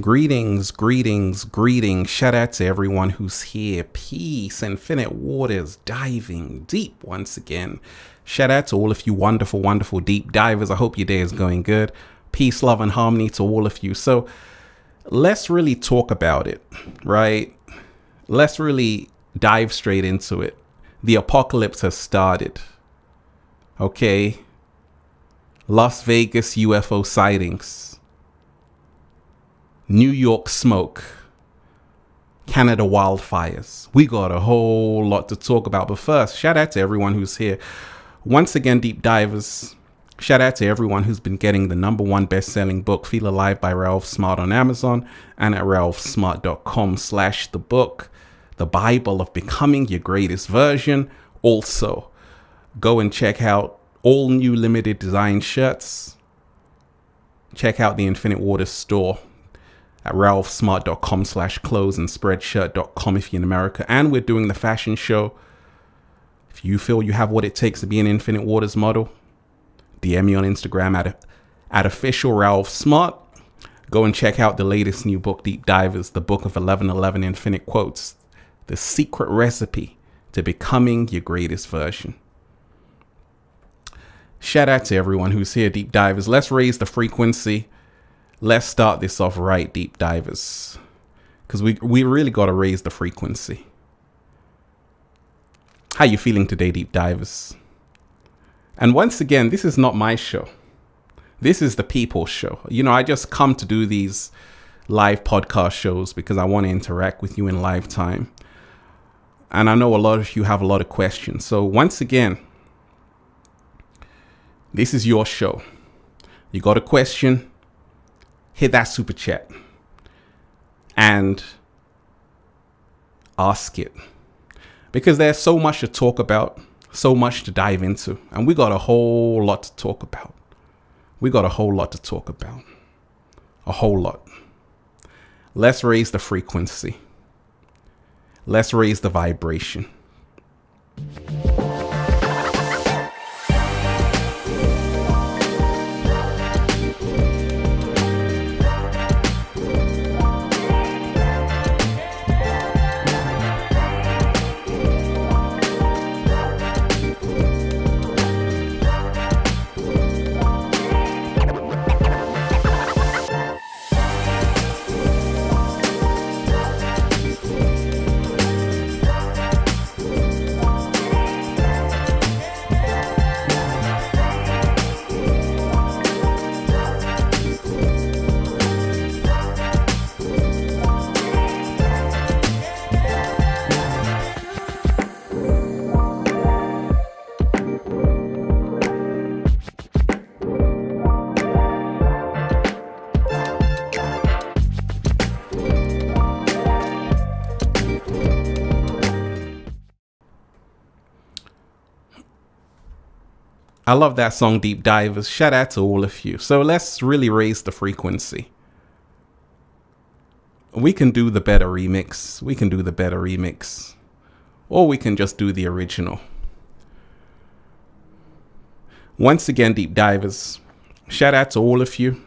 Greetings, greetings, greetings. Shout out to everyone who's here. Peace, infinite waters, diving deep once again. Shout out to all of you wonderful, wonderful deep divers. I hope your day is going good. Peace, love, and harmony to all of you. So let's really talk about it, right? Let's really dive straight into it. The apocalypse has started. Okay. Las Vegas UFO sightings. New York smoke, Canada wildfires. We got a whole lot to talk about. But first, shout out to everyone who's here. Once again, deep divers, shout out to everyone who's been getting the #1 best-selling book, Feel Alive by Ralph Smart on Amazon and at ralphsmart.com/the book, The Bible of Becoming Your Greatest Version. Also, go and check out all new limited design shirts. Check out the Infinite Waters store at ralphsmart.com/clothes and spreadshirt.com if you're in America. And we're doing the fashion show. If you feel you have what it takes to be an Infinite Waters model, DM me on Instagram at official Ralph Smart. Go and check out the latest new book, Deep Divers, the book of 1111 infinite quotes, the secret recipe to becoming your greatest version. Shout out to everyone who's here, deep divers. Let's raise the frequency. Let's start this off right, deep divers, because we really got to raise the frequency. How you feeling today, deep divers? And once again, this is not my show. This is the people's show. You know, I just come to do these live podcast shows because I want to interact with you in live time. And I know a lot of you have a lot of questions. So once again, this is your show. You got a question? Hit that super chat and ask it, because there's so much to talk about, so much to dive into, and we got a whole lot to talk about. We got a whole lot to talk about. A whole lot. Let's raise the frequency. Let's raise the vibration. I love that song, Deep Divers. Shout out to all of you. So let's really raise the frequency. We can do the better remix. We can do the better remix. Or we can just do the original. Once again, Deep Divers, shout out to all of you.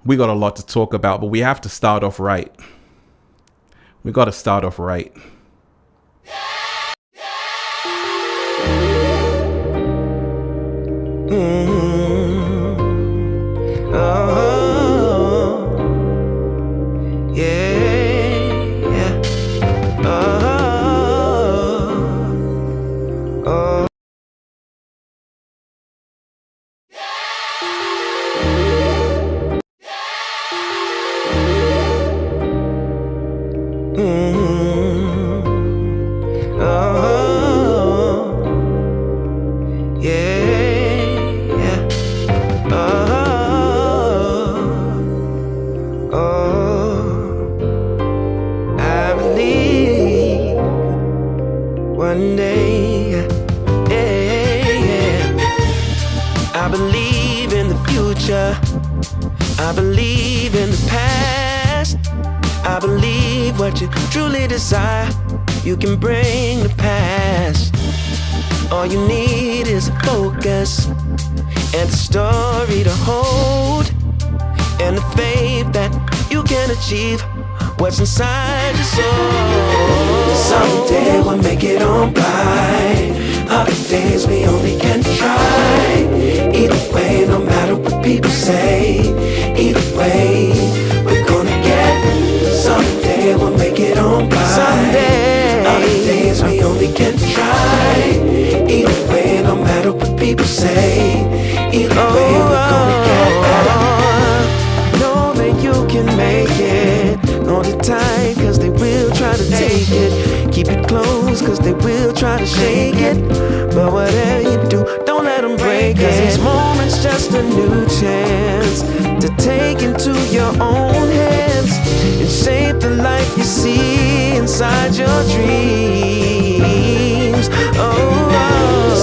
We got a lot to talk about, but we have to start off right. We got to start off right. One day, I believe in the future. I believe in the past. I believe what you truly desire, you can bring to pass. All you need is a focus and a story to hold, and the faith that you you can achieve what's inside your soul. Someday we'll make it on by. Other days we only can try. Either way, no matter what people say, either way, we're gonna get. Someday we'll make it on by. Someday. Other days we only can try. Either way, no matter what people say, either way, we're gonna get better. Know that you can make it. Hold it tight, cause they will try to take it. Keep it close, cause they will try to shake it. But whatever you do, don't let them break it. Cause each moment's just a new chance to take into your own hands and shape the life you see inside your dreams.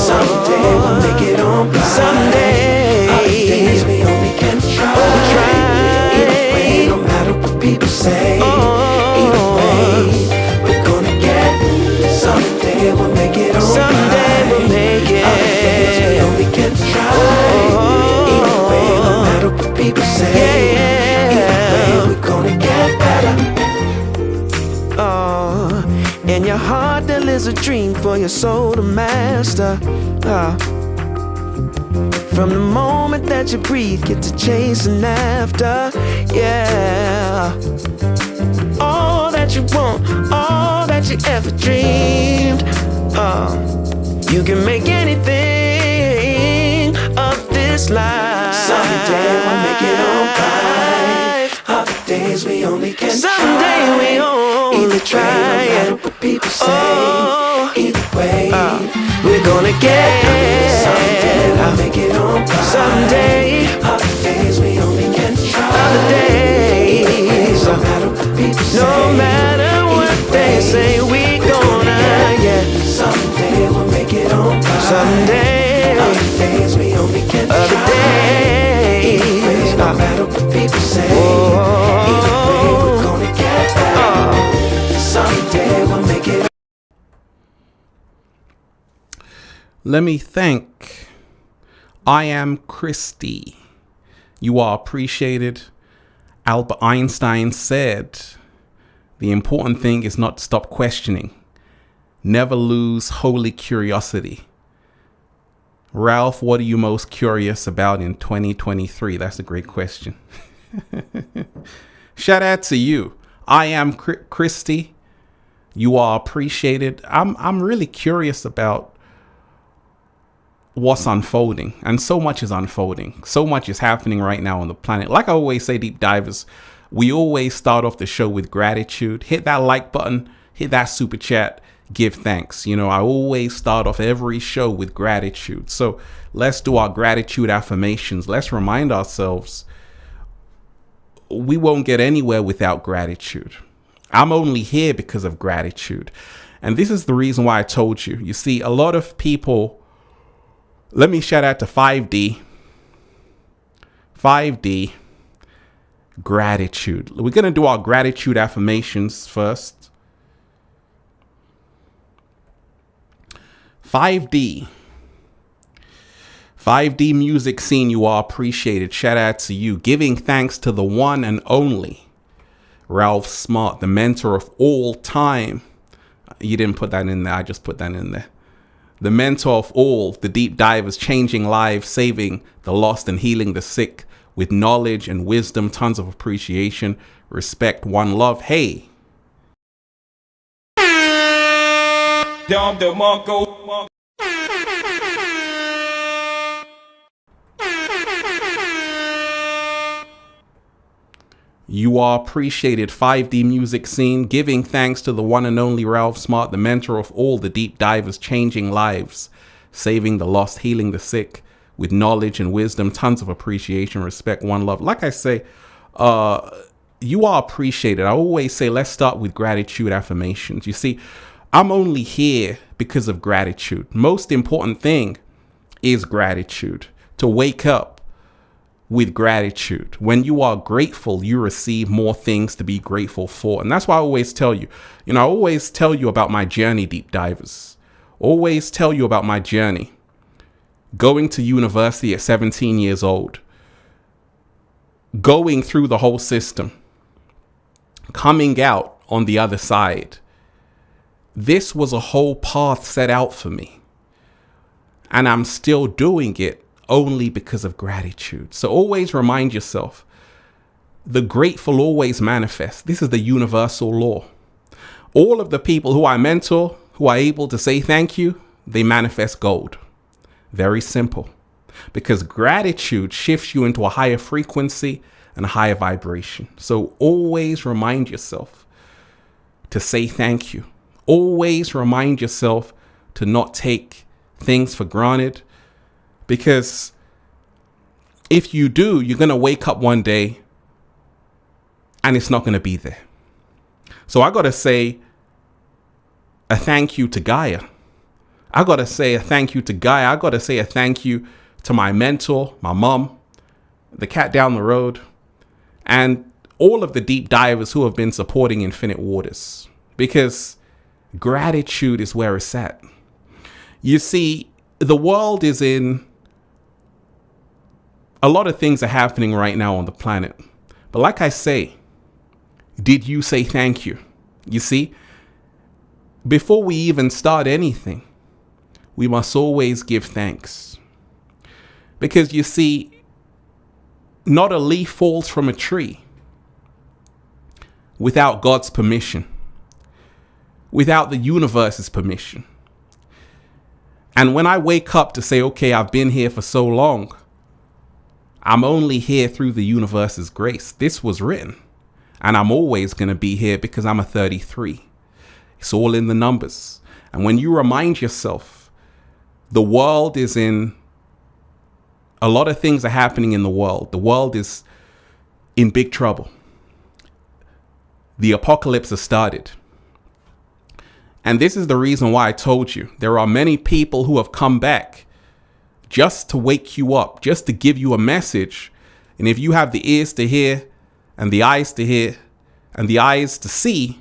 Someday we'll make it on by. Someday. Other days we only can try. Either way, no matter what people say. Either way, we're gonna get. Someday we'll make it on by. Someday we'll make it. Other days we only can try. Either way, no matter what people say. Either way, we're gonna get better. In your heart there lives a dream for your soul to master. From the moment that you breathe, get to chasing after. Yeah. All that you want, all that you ever dreamed. You can make anything of this life. Someday we'll make it on by. Other days we only can try. Someday we only try. No matter what people say. Either way, we're gonna get. Someday we'll make it on by. Someday. Other days we only can try. Other days, no matter what people say. No matter what they say, we gonna get. Someday we'll make it on by. Someday. Other days we only can try. Other days, no matter what people say. Either way, we're gonna get better. Someday we'll make it. Let me thank I Am Christy. You are appreciated. Albert Einstein said, the important thing is not to stop questioning. Never lose holy curiosity. Ralph, what are you most curious about in 2023? That's a great question. Shout out to you. I Am Christy. You are appreciated. I'm really curious about what's unfolding, and so much is unfolding. So much is happening right now on the planet. Like I always say, deep divers, we always start off the show with gratitude. Hit that like button, hit that super chat, give thanks. You know, I always start off every show with gratitude. So let's do our gratitude affirmations. Let's remind ourselves we won't get anywhere without gratitude. I'm only here because of gratitude. And this is the reason why I told you. You see, a lot of people. Let me shout out to 5D. 5D. Gratitude. We're going to do our gratitude affirmations first. 5D. 5D music scene, you are appreciated. Shout out to you. Giving thanks to the one and only Ralph Smart, the mentor of all time. You didn't put that in there. I just put that in there. The mentor of all, the deep divers, changing lives, saving the lost and healing the sick with knowledge and wisdom, tons of appreciation, respect, one love. Hey. You are appreciated. 5D music scene, giving thanks to the one and only Ralph Smart, the mentor of all, the deep divers, changing lives, saving the lost, healing the sick with knowledge and wisdom, tons of appreciation, respect, one love. Like I say, you are appreciated. I always say, let's start with gratitude affirmations. You see, I'm only here because of gratitude. Most important thing is gratitude. To wake up with gratitude. When you are grateful, you receive more things to be grateful for. And that's why I always tell you, I always tell you about my journey, deep divers. Always tell you about my journey. Going to university at 17 years old. Going through the whole system. coming out on the other side, this was a whole path set out for me. And I'm still doing it only because of gratitude. So always remind yourself, the grateful always manifest. This is the universal law. All of the people who I mentor, who are able to say thank you, they manifest gold. Very simple. Because gratitude shifts you into a higher frequency and a higher vibration. So always remind yourself to say thank you. Always remind yourself to not take things for granted. Because if you do, you're going to wake up one day and it's not going to be there. So I got to say a thank you to Gaia. I got to say a thank you to Gaia. I got to say a thank you to my mentor, my mom, the cat down the road, and all of the deep divers who have been supporting Infinite Waters. Because gratitude is where it's at. You see, the world is in... A lot of things are happening right now on the planet. But like I say, did you say thank you? You see, before we even start anything, we must always give thanks. Because you see, not a leaf falls from a tree without God's permission, without the universe's permission. And when I wake up to say, okay, I've been here for so long, I'm only here through the universe's grace. This was written. And I'm always going to be here because I'm a 33. It's all in the numbers. And when you remind yourself, the world is in... A lot of things are happening in the world. The world is in big trouble. The apocalypse has started. And this is the reason why I told you there are many people who have come back just to wake you up, just to give you a message. And if you have the ears to hear and the eyes to hear and the eyes to see,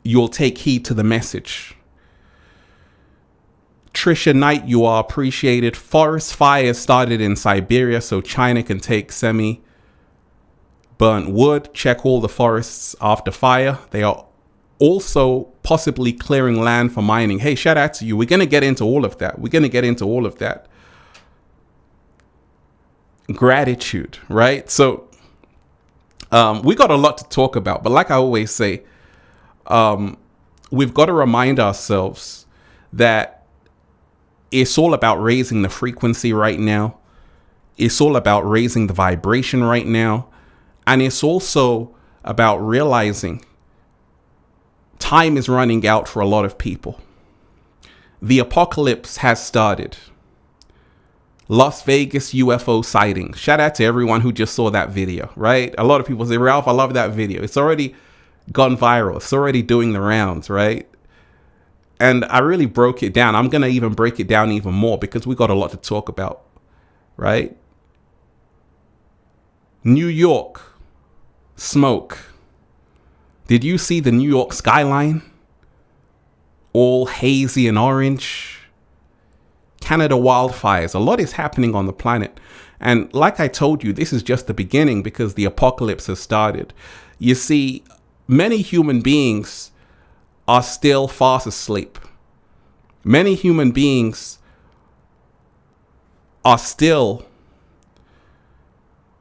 you'll take heed to the message. Trisha Knight, you are appreciated. Forest fires started in Siberia, so China can take semi-burnt wood. Check all the forests after fire. They are also possibly clearing land for mining. Hey, shout out to you. We're going to get into all of that. Gratitude, right? So we got a lot to talk about, but like I always say, we've got to remind ourselves that it's all about raising the frequency right now. It's all about raising the vibration right now. And it's also about realizing time is running out for a lot of people. The apocalypse has started. Las Vegas UFO sightings. Shout out to everyone who just saw that video, right? A lot of people say, Ralph, I love that video. It's already gone viral. It's already doing the rounds, right? And I really broke it down. I'm going to even break it down even more because we got a lot to talk about, right? New York, smoke. Did you see the New York skyline? All hazy and orange. Canada wildfires. A lot is happening on the planet. And like I told you, this is just the beginning because the apocalypse has started. You see, many human beings are still fast asleep. Many human beings are still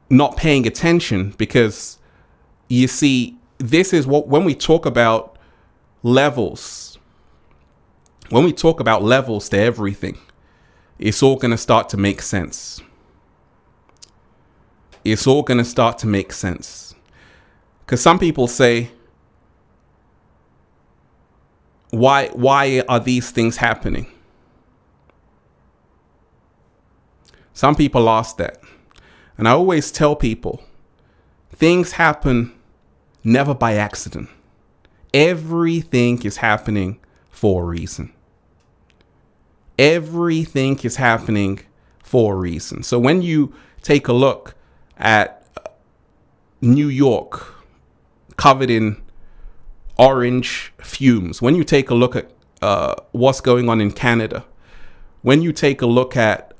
not paying attention because, you see, this is what, when we talk about levels, to everything, it's all going to start to make sense. It's all going to start to make sense. Because some people say, why are these things happening? Some people ask that. And I always tell people, things happen never by accident. Everything is happening for a reason. Everything is happening for a reason. So when you take a look at New York covered in orange fumes, when you take a look at what's going on in Canada, when you take a look at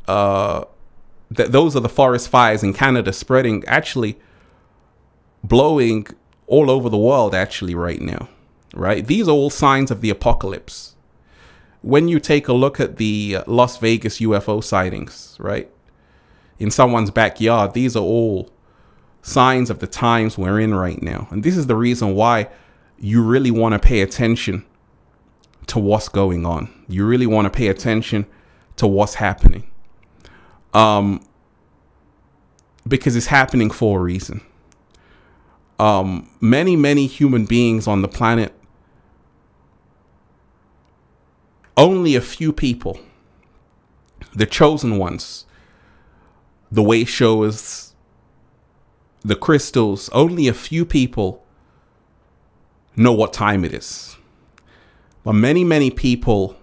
those are the forest fires in Canada spreading, actually blowing all over the world actually right now, right? These are all signs of the apocalypse. When you take a look at the Las Vegas UFO sightings, right, in someone's backyard, these are all signs of the times we're in right now. And this is the reason why you really want to pay attention to what's going on. You really want to pay attention to what's happening. Because it's happening for a reason. Many human beings on the planet, only a few people, the chosen ones, the way shows, the crystals, only a few people know what time it is. But many people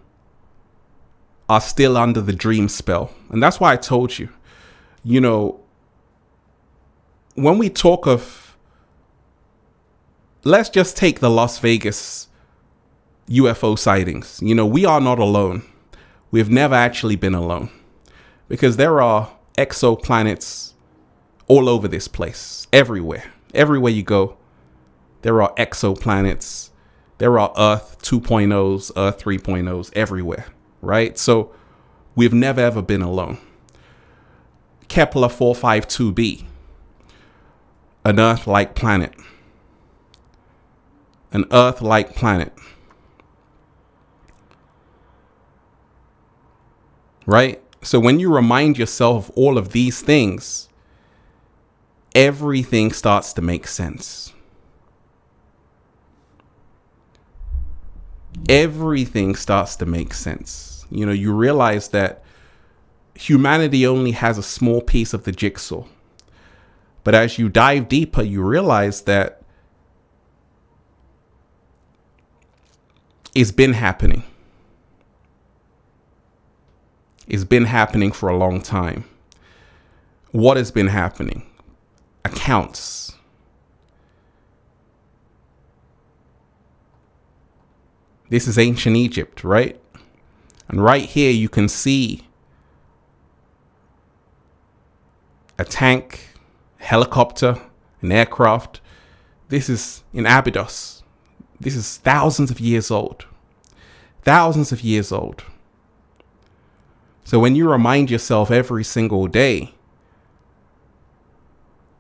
are still under the dream spell. And that's why I told you, you know, when we talk of, let's just take the Las Vegas UFO sightings. You know, we are not alone. We've never actually been alone, because there are exoplanets all over this place, everywhere. Everywhere you go, there are exoplanets. There are Earth 2.0s, Earth 3.0s everywhere, right? So we've never ever been alone. Kepler 452b, an Earth-like planet. An Earth-like planet. Right? So when you remind yourself of all of these things, everything starts to make sense. Everything starts to make sense. You know, you realize that humanity only has a small piece of the jigsaw. But as you dive deeper, you realize that it's been happening. It's been happening for a long time. What has been happening? Accounts. This is ancient Egypt, right? And right here you can see a tank, helicopter, an aircraft. This is in Abydos. This is thousands of years old. Thousands of years old. So when you remind yourself every single day,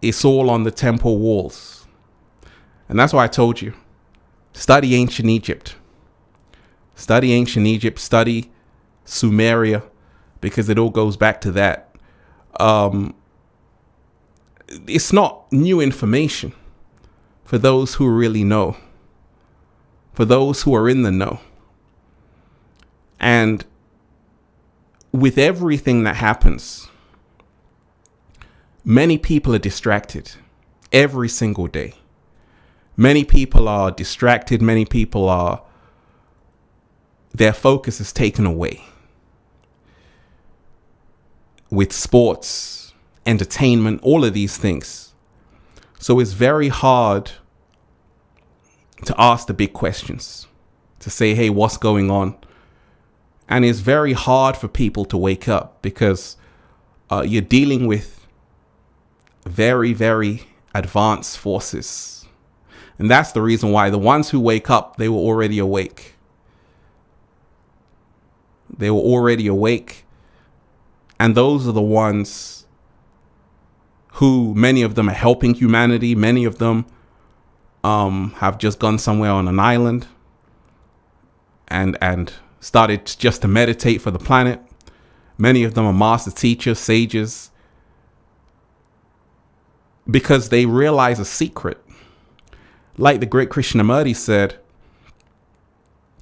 it's all on the temple walls. And that's why I told you, study ancient Egypt. Study ancient Egypt, study Sumeria, because it all goes back to that. It's not new information for those who really know, for those who are in the know. And with everything that happens, many people are distracted every single day. Many people are distracted. Many people are, their focus is taken away with sports, entertainment, all of these things. So it's very hard to ask the big questions, to say, hey, what's going on? And it's very hard for people to wake up, because you're dealing with very advanced forces. And that's the reason why the ones who wake up, they were already awake. They were already awake. And those are the ones who, many of them are helping humanity. Many of them have just gone somewhere on an island and started just to meditate for the planet. Many of them are master teachers, sages, because they realize a secret. Like the great Krishnamurti said,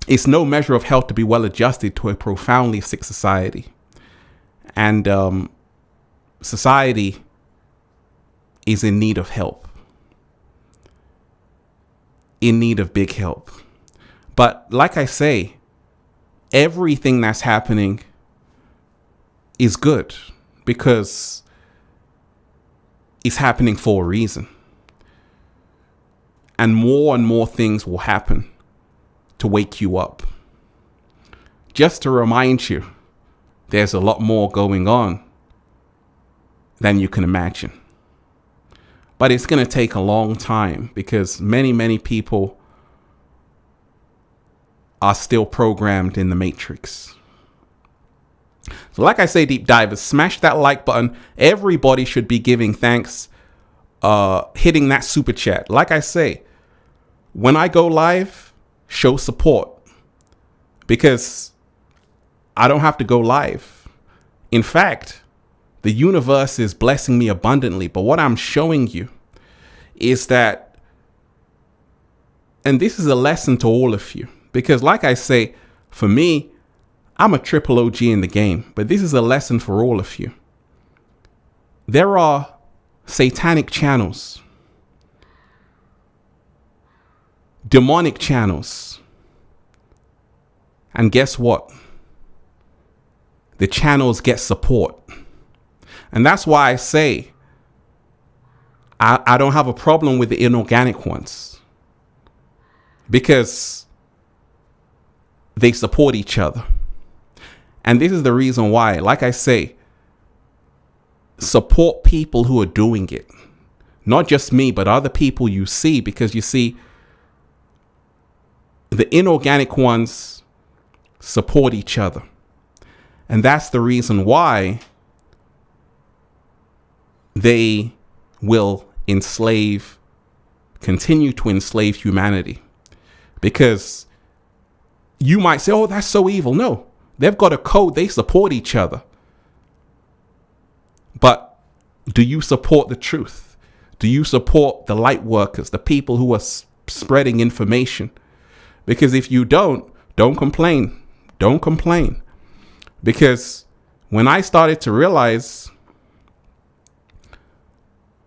it's no measure of health to be well adjusted to a profoundly sick society. And society is in need of help, in need of big help. But like I say, everything that's happening is good, because it's happening for a reason. And more things will happen to wake you up. Just to remind you, there's a lot more going on than you can imagine. But it's going to take a long time because many people are still programmed in the matrix. So like I say, deep divers, smash that like button. Everybody should be giving thanks, hitting that super chat. Like I say, when I go live, show support, because I don't have to go live. In fact, the universe is blessing me abundantly. But what I'm showing you is that, and this is a lesson to all of you, because like I say, for me, I'm a triple OG in the game, but this is a lesson for all of you. There are satanic channels, demonic channels, and guess what? The channels get support. And that's why I say I don't have a problem with the inorganic ones, because they support each other. And this is the reason why, like I say, support people who are doing it. Not just me, but other people you see, because you see, the inorganic ones support each other. And that's the reason why they will continue to enslave humanity. Because you might say, oh, that's so evil. No, they've got a code. They support each other. But do you support the truth? Do you support the light workers, the people who are spreading information? Because if you don't complain. Don't complain. Because when I started to realize,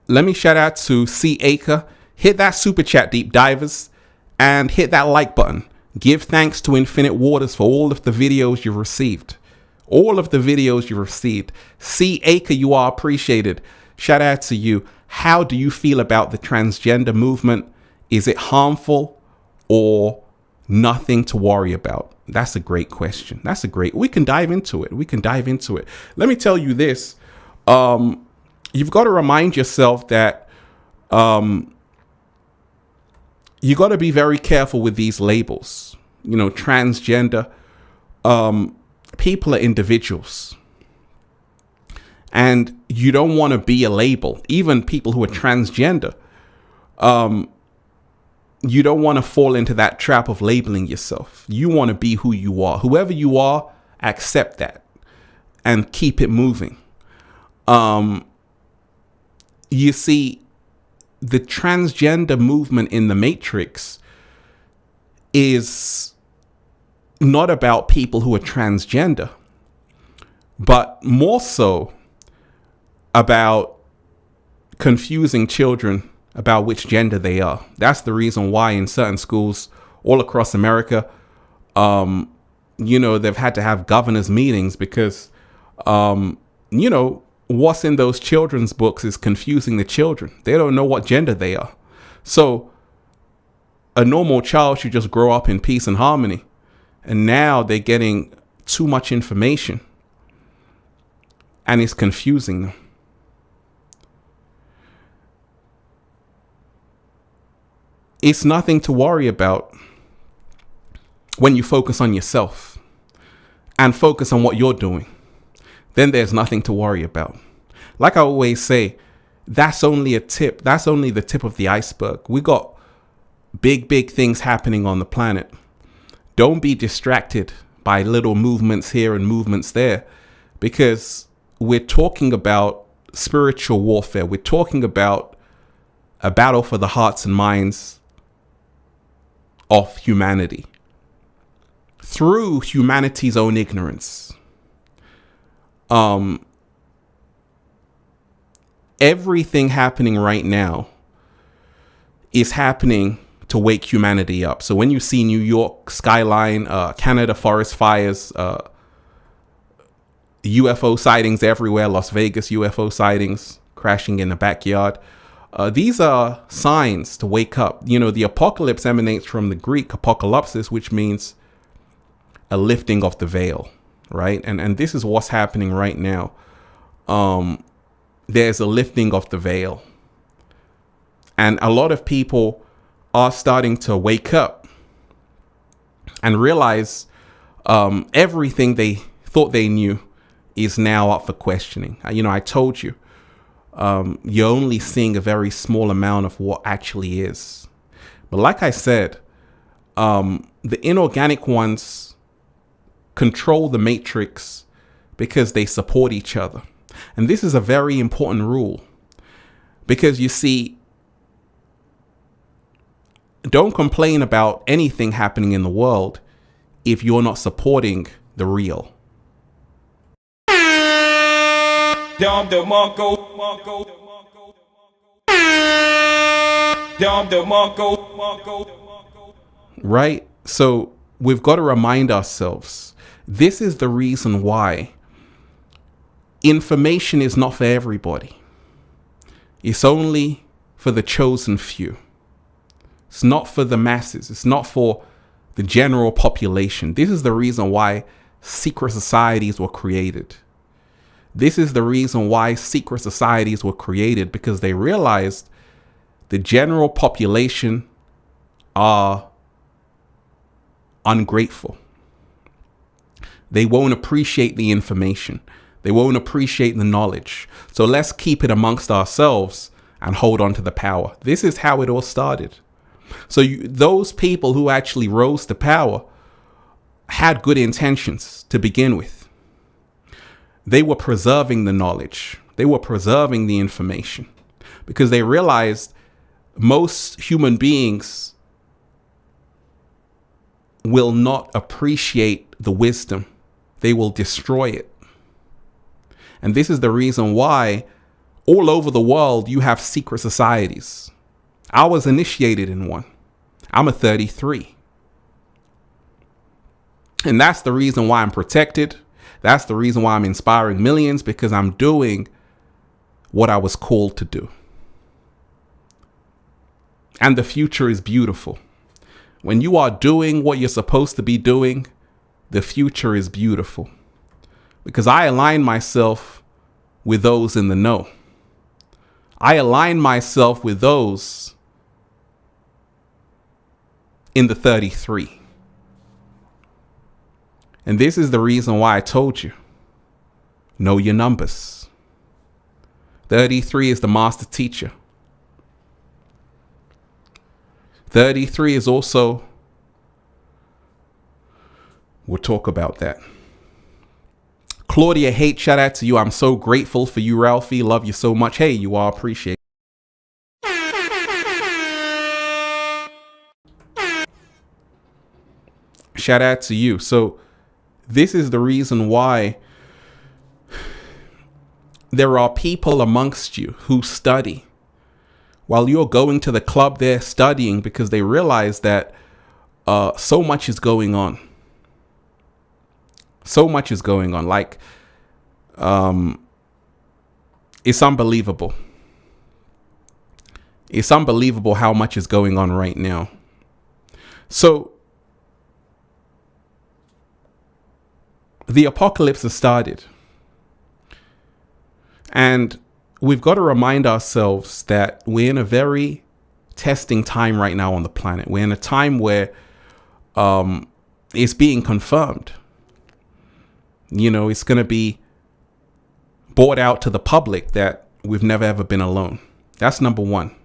let me shout out to C. Acre. Hit that super chat, deep divers, and hit that like button. Give thanks to Infinite Waters for all of the videos you've received. All of the videos you've received. C. Acre, you are appreciated. Shout out to you. How do you feel about the transgender movement? Is it harmful or nothing to worry about? That's a great question. We can dive into it. Let me tell you this. You've got to remind yourself that you got to be very careful with these labels. You know, transgender. People are individuals. And you don't want to be a label. Even people who are transgender. You don't want to fall into that trap of labeling yourself. You want to be who you are. Whoever you are, accept that and keep it moving. You see, the transgender movement in the Matrix is not about people who are transgender, but more so about confusing children about which gender they are. That's the reason why in certain schools all across America, they've had to have governors meetings because, what's in those children's books is confusing the children. They don't know what gender they are. So a normal child should just grow up in peace and harmony. And now they're getting too much information and it's confusing them. It's nothing to worry about when you focus on yourself and focus on what you're doing. Then there's nothing to worry about. Like I always say, that's only a tip. That's only the tip of the iceberg. We got big things happening on the planet. Don't be distracted by little movements here and movements there, because we're talking about spiritual warfare. We're talking about a battle for the hearts and minds of humanity through humanity's own ignorance. Everything happening right now is happening to wake humanity up. So when you see New York skyline, Canada forest fires, UFO sightings everywhere, Las Vegas UFO sightings crashing in the backyard, these are signs to wake up. The apocalypse emanates from the Greek apocalypsis, which means a lifting of the veil, right? And this is what's happening right now. There's a lifting of the veil. And a lot of people are starting to wake up and realize everything they thought they knew is now up for questioning. I told you, you're only seeing a very small amount of what actually is. But like I said, the inorganic ones control the matrix because they support each other. And this is a very important rule, because you see, don't complain about anything happening in the world if you're not supporting the real. Right? So we've got to remind ourselves, this is the reason why information is not for everybody. It's only for the chosen few. It's not for the masses. It's not for the general population. This is the reason why secret societies were created. This is the reason why secret societies were created, because they realized the general population are ungrateful. They won't appreciate the information. They won't appreciate the knowledge. So let's keep it amongst ourselves and hold on to the power. This is how it all started. So those people who actually rose to power had good intentions to begin with. They were preserving the knowledge. They were preserving the information, because they realized most human beings will not appreciate the wisdom. They will destroy it. And this is the reason why all over the world you have secret societies. I was initiated in one. I'm a 33. And that's the reason why I'm protected. That's the reason why I'm inspiring millions, because I'm doing what I was called to do. And the future is beautiful. When you are doing what you're supposed to be doing, the future is beautiful. Because I align myself with those in the know. I align myself with those in the 33. And this is the reason why I told you, know your numbers. 33 is the master teacher. 33 is also, we'll talk about that. Claudia Hate, shout out to you. I'm so grateful for you, Ralphie. Love you so much. Hey, you are appreciated. Shout out to you. So this is the reason why there are people amongst you who study. While you're going to the club, they're studying, because they realize that so much is going on. So much is going on. Like, it's unbelievable. It's unbelievable how much is going on right now. So the apocalypse has started. And we've got to remind ourselves that we're in a very testing time right now on the planet. We're in a time where it's being confirmed. You know, it's going to be brought out to the public that we've never ever been alone. That's number one.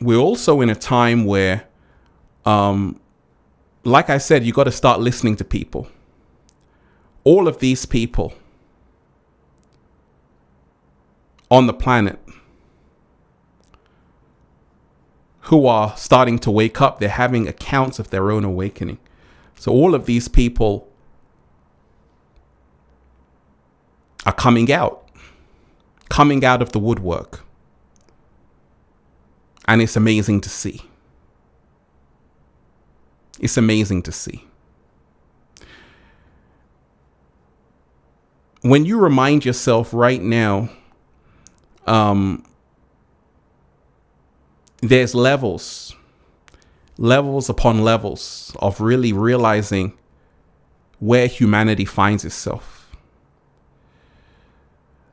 We're also in a time where, like I said, you got to start listening to people. All of these people on the planet who are starting to wake up, they're having accounts of their own awakening. So all of these people are coming out of the woodwork. And it's amazing to see. It's amazing to see. When you remind yourself right now, there's levels upon levels of really realizing where humanity finds itself.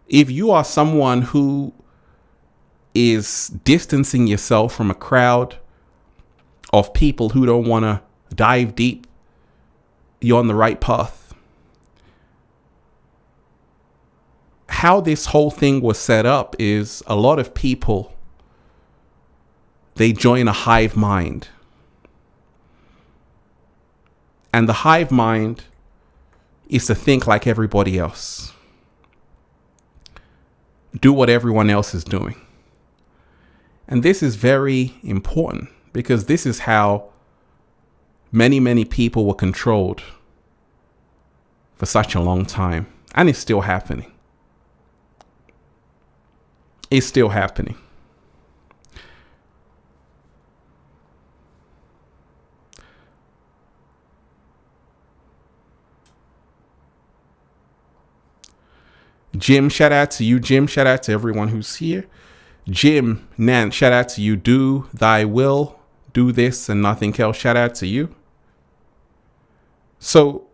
If you are someone who is distancing yourself from a crowd of people who don't want to dive deep, you're on the right path. How this whole thing was set up is a lot of people, they join a hive mind. And the hive mind is to think like everybody else. Do what everyone else is doing. And this is very important because this is how many people were controlled for such a long time. And it's still happening. It's still happening. Jim, shout out to you. Jim, shout out to everyone who's here. Jim, Nan, shout out to you. Do thy will, do this and nothing else. Shout out to you. So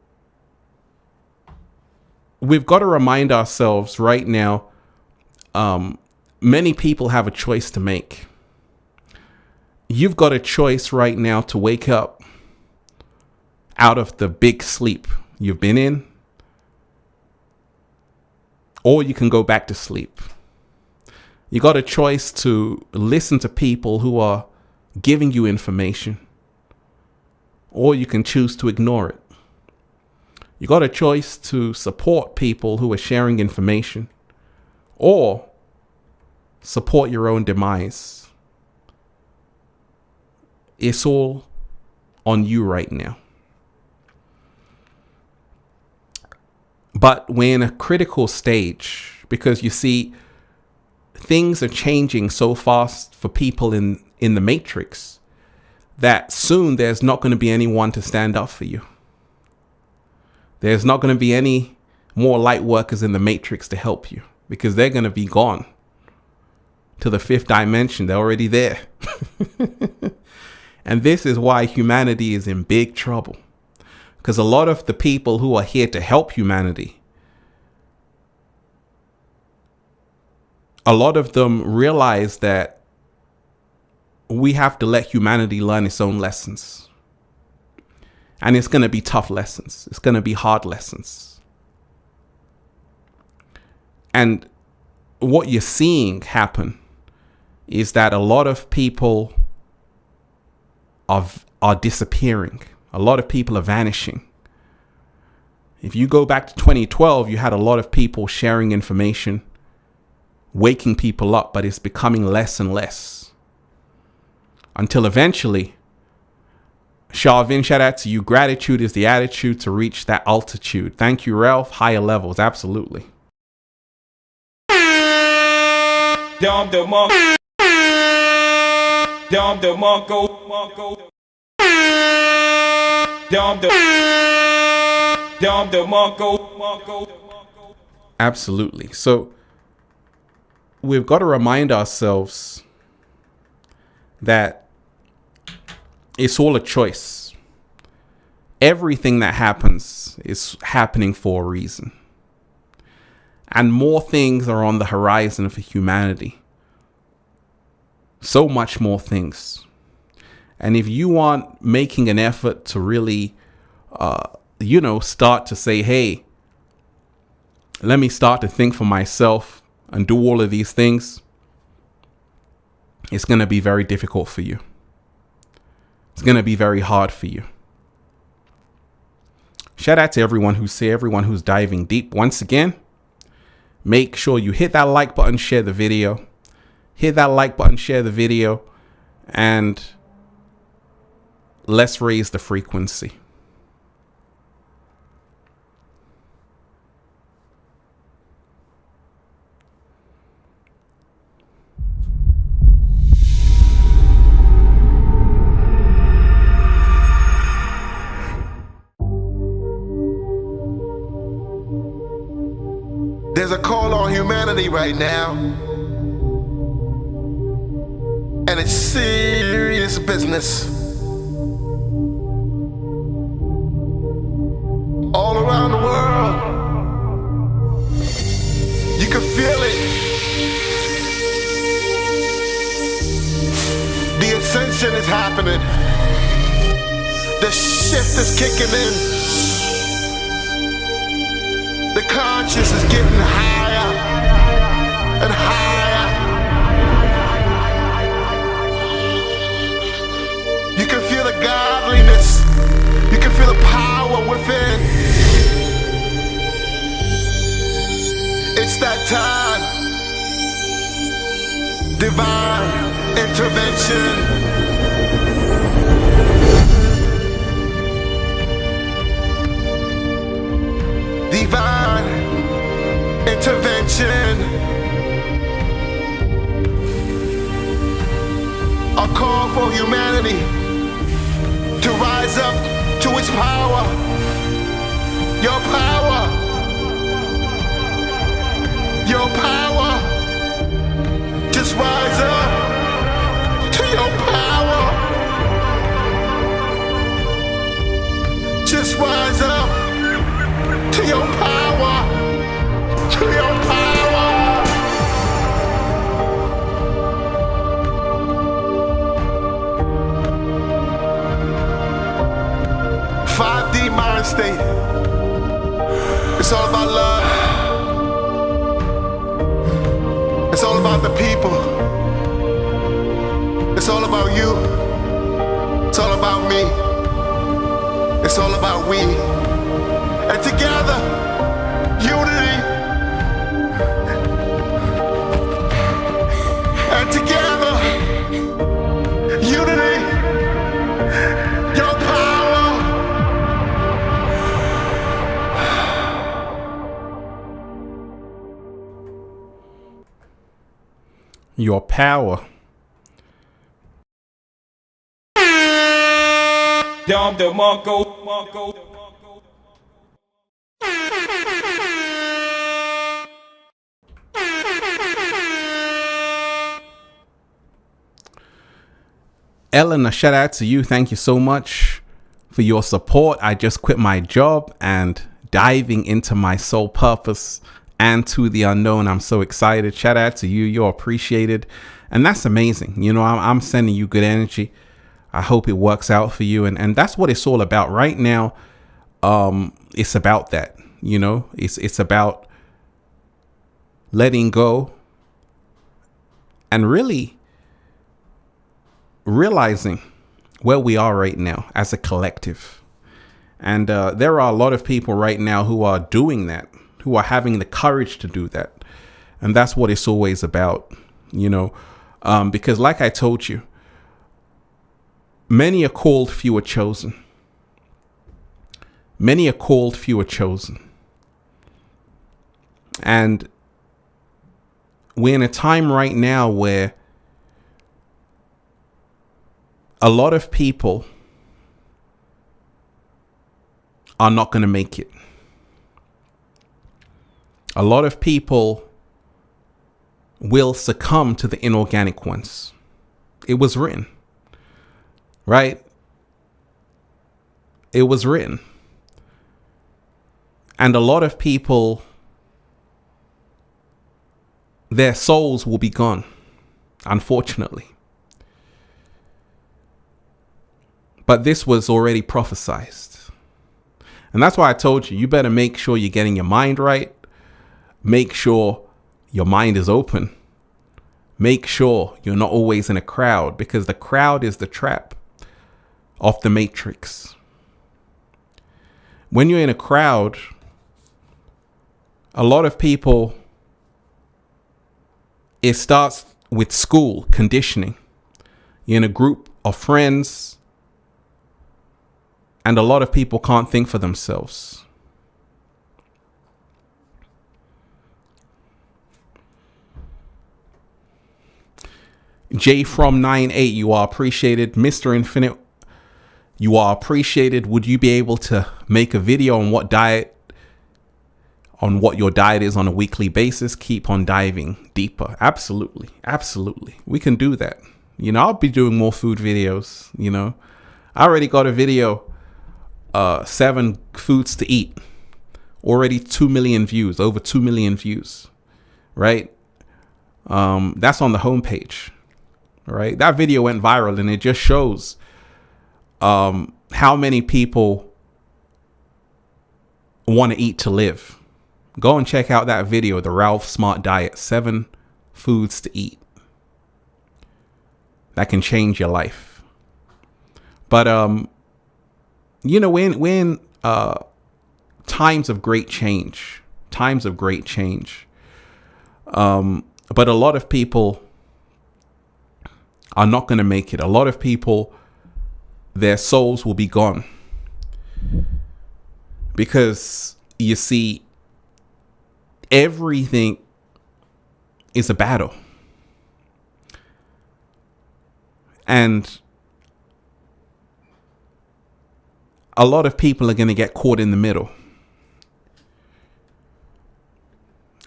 we've got to remind ourselves right now, many people have a choice to make. You've got a choice right now to wake up out of the big sleep you've been in, or you can go back to sleep. You got a choice to listen to people who are giving you information, or you can choose to ignore it. You got a choice to support people who are sharing information, or support your own demise. It's all on you right now. But we're in a critical stage because you see, things are changing so fast for people in the Matrix that soon there's not going to be anyone to stand up for you. There's not going to be any more light workers in the Matrix to help you because they're going to be gone to the fifth dimension. They're already there. And this is why humanity is in big trouble. Because a lot of the people who are here to help humanity, a lot of them realize that we have to let humanity learn its own lessons. And it's going to be tough lessons. It's going to be hard lessons. And what you're seeing happen is that a lot of people are disappearing. A lot of people are vanishing. If you go back to 2012, you had a lot of people sharing information, waking people up, but it's becoming less and less. Until eventually, Sharvin, shout out to you. Gratitude is the attitude to reach that altitude. Thank you, Ralph. Higher levels, absolutely. Dom the monk. Dom the monko. Dom the monko. Absolutely. So we've got to remind ourselves that it's all a choice. Everything that happens is happening for a reason. And more things are on the horizon for humanity. So much more things. And if you aren't making an effort to really, start to say, hey, let me start to think for myself and do all of these things, it's going to be very difficult for you. It's going to be very hard for you. Shout out to everyone who's here, everyone who's diving deep. Once again, make sure you hit that like button, share the video. Hit that like button, share the video, and let's raise the frequency. There's a call on humanity right now, and it's serious business. All around the world, you can feel it. intervention is happening. The shift is kicking in. The conscious is getting higher and higher. You can feel the godliness. You can feel the power within. It's that time. Divine intervention. Divine intervention. A call for humanity to rise up to its power. Your power. Your power. Just rise up to your power. Just rise up to your power. To your power. 5D mind state. It's all about love. It's all about the people. It's all about you. It's all about me. It's all about we. And together, unity. And together, unity. Your power. Your power. Dom the Mongo. Ellen, a shout out to you. Thank you so much for your support. I just quit my job and diving into my soul purpose and to the unknown. I'm so excited. Shout out to you. You're appreciated. And that's amazing. You know, I'm sending you good energy. I hope it works out for you. And that's what it's all about right now. It's about that, you know, it's about letting go and really realizing where we are right now as a collective. And there are a lot of people right now who are doing that, who are having the courage to do that. And that's what it's always about, you know, because like I told you, many are called, few are chosen. Many are called, few are chosen. And we're in a time right now where a lot of people are not going to make it. A lot of people will succumb to the inorganic ones. It was written, right? It was written. And a lot of people, their souls will be gone, unfortunately. But this was already prophesied. And that's why I told you, you better make sure you're getting your mind right. Make sure your mind is open. Make sure you're not always in a crowd, because the crowd is the trap of the matrix. When you're in a crowd, a lot of people, it starts with school conditioning. You're in a group of friends, and a lot of people can't think for themselves. J from 98, you are appreciated. Mr. Infinite, you are appreciated. Would you be able to make a video on what your diet is on a weekly basis? Keep on diving deeper. Absolutely. Absolutely. We can do that. You know, I'll be doing more food videos. You know, I already got a video, 7 foods to eat. Already 2 million views, over 2 million views, right? That's on the homepage. right? That video went viral, and it just shows how many people want to eat to live. Go and check out that video, the Ralph Smart Diet, 7 foods to eat that can change your life. But you know, when times of great change, but a lot of people are not going to make it. A lot of people, their souls will be gone, because you see, everything is a battle. And a lot of people are going to get caught in the middle.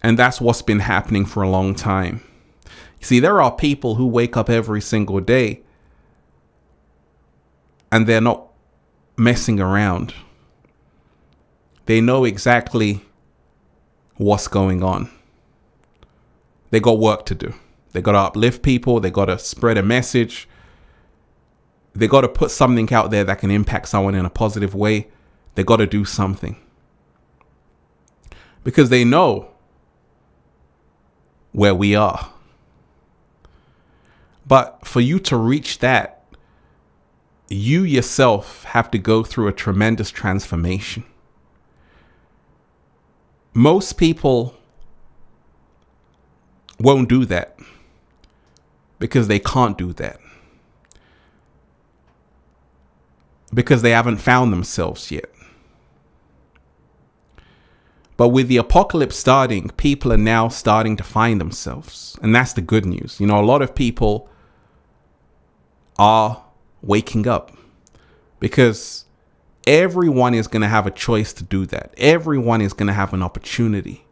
And that's what's been happening for a long time. You see, there are people who wake up every single day and they're not messing around. They know exactly what's going on. They got work to do. They got to uplift people. They got to spread a message. They got to put something out there that can impact someone in a positive way. They got to do something, because they know where we are. But for you to reach that, you yourself have to go through a tremendous transformation. Most people won't do that because they can't do that, because they haven't found themselves yet. But with the apocalypse starting, people are now starting to find themselves. And that's the good news. You know, a lot of people are waking up, because everyone is going to have a choice to do that. Everyone is going to have an opportunity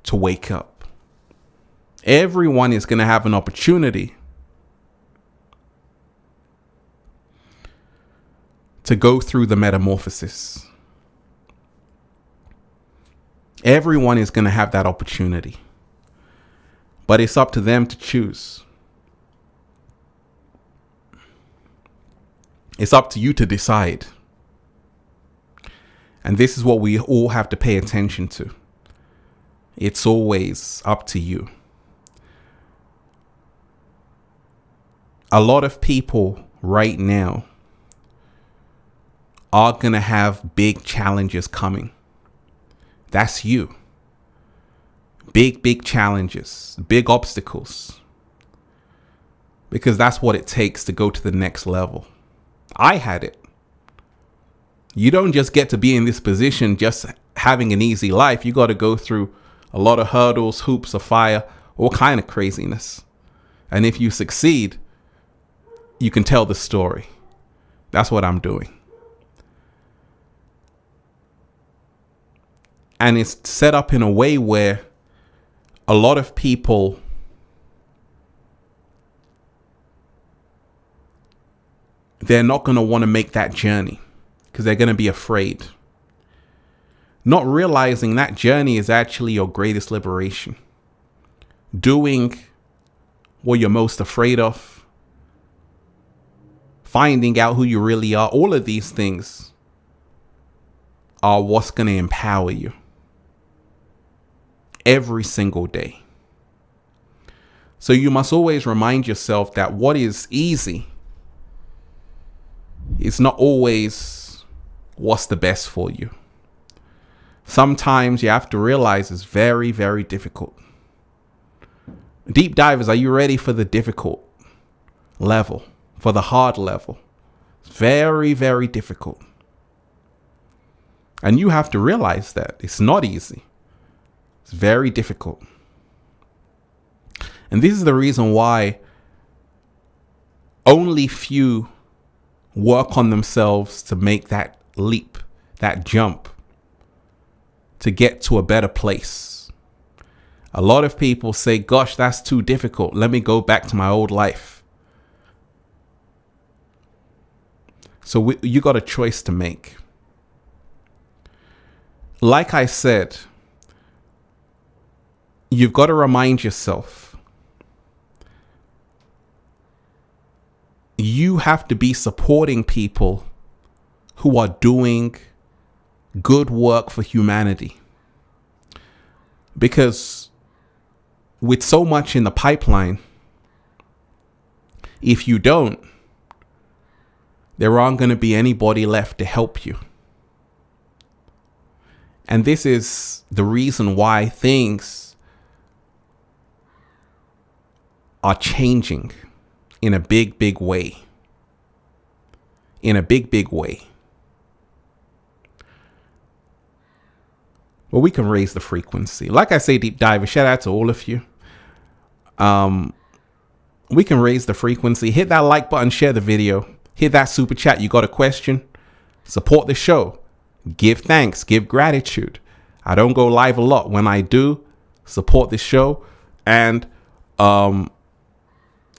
to wake up. Everyone is going to have an opportunity to go through the metamorphosis. Everyone is going to have that opportunity, but it's up to them to choose. It's up to you to decide. And this is what we all have to pay attention to. It's always up to you. A lot of people right now are going to have big challenges coming. That's you. Big challenges, big obstacles. Because that's what it takes to go to the next level. I had it. You don't just get to be in this position just having an easy life. You got to go through a lot of hurdles, hoops of fire, all kind of craziness. And if you succeed, you can tell the story. That's what I'm doing. And it's set up in a way where a lot of people they're not going to want to make that journey because they're going to be afraid. Not realizing that journey is actually your greatest liberation. Doing what you're most afraid of. Finding out who you really are. All of these things are what's going to empower you. Every single day. So you must always remind yourself that what is easy is not always what's the best for you. Sometimes you have to realize it's very, very difficult. Deep divers, are you ready for the difficult level? For the hard level? It's very, very difficult. And you have to realize that it's not easy. It's very difficult. And this is the reason why only few work on themselves to make that leap, that jump, to get to a better place. A lot of people say, gosh, that's too difficult. Let me go back to my old life. So you got a choice to make. Like I said, you've got to remind yourself you have to be supporting people who are doing good work for humanity. Because with so much in the pipeline, if you don't, there aren't going to be anybody left to help you. And this is the reason why things are changing in a big, big way. In a big, big way. Well, we can raise the frequency. Like I say, deep diver, shout out to all of you. We can raise the frequency. Hit that like button, share the video. Hit that super chat. You got a question? Support the show. Give thanks. Give gratitude. I don't go live a lot. When I do, support the show and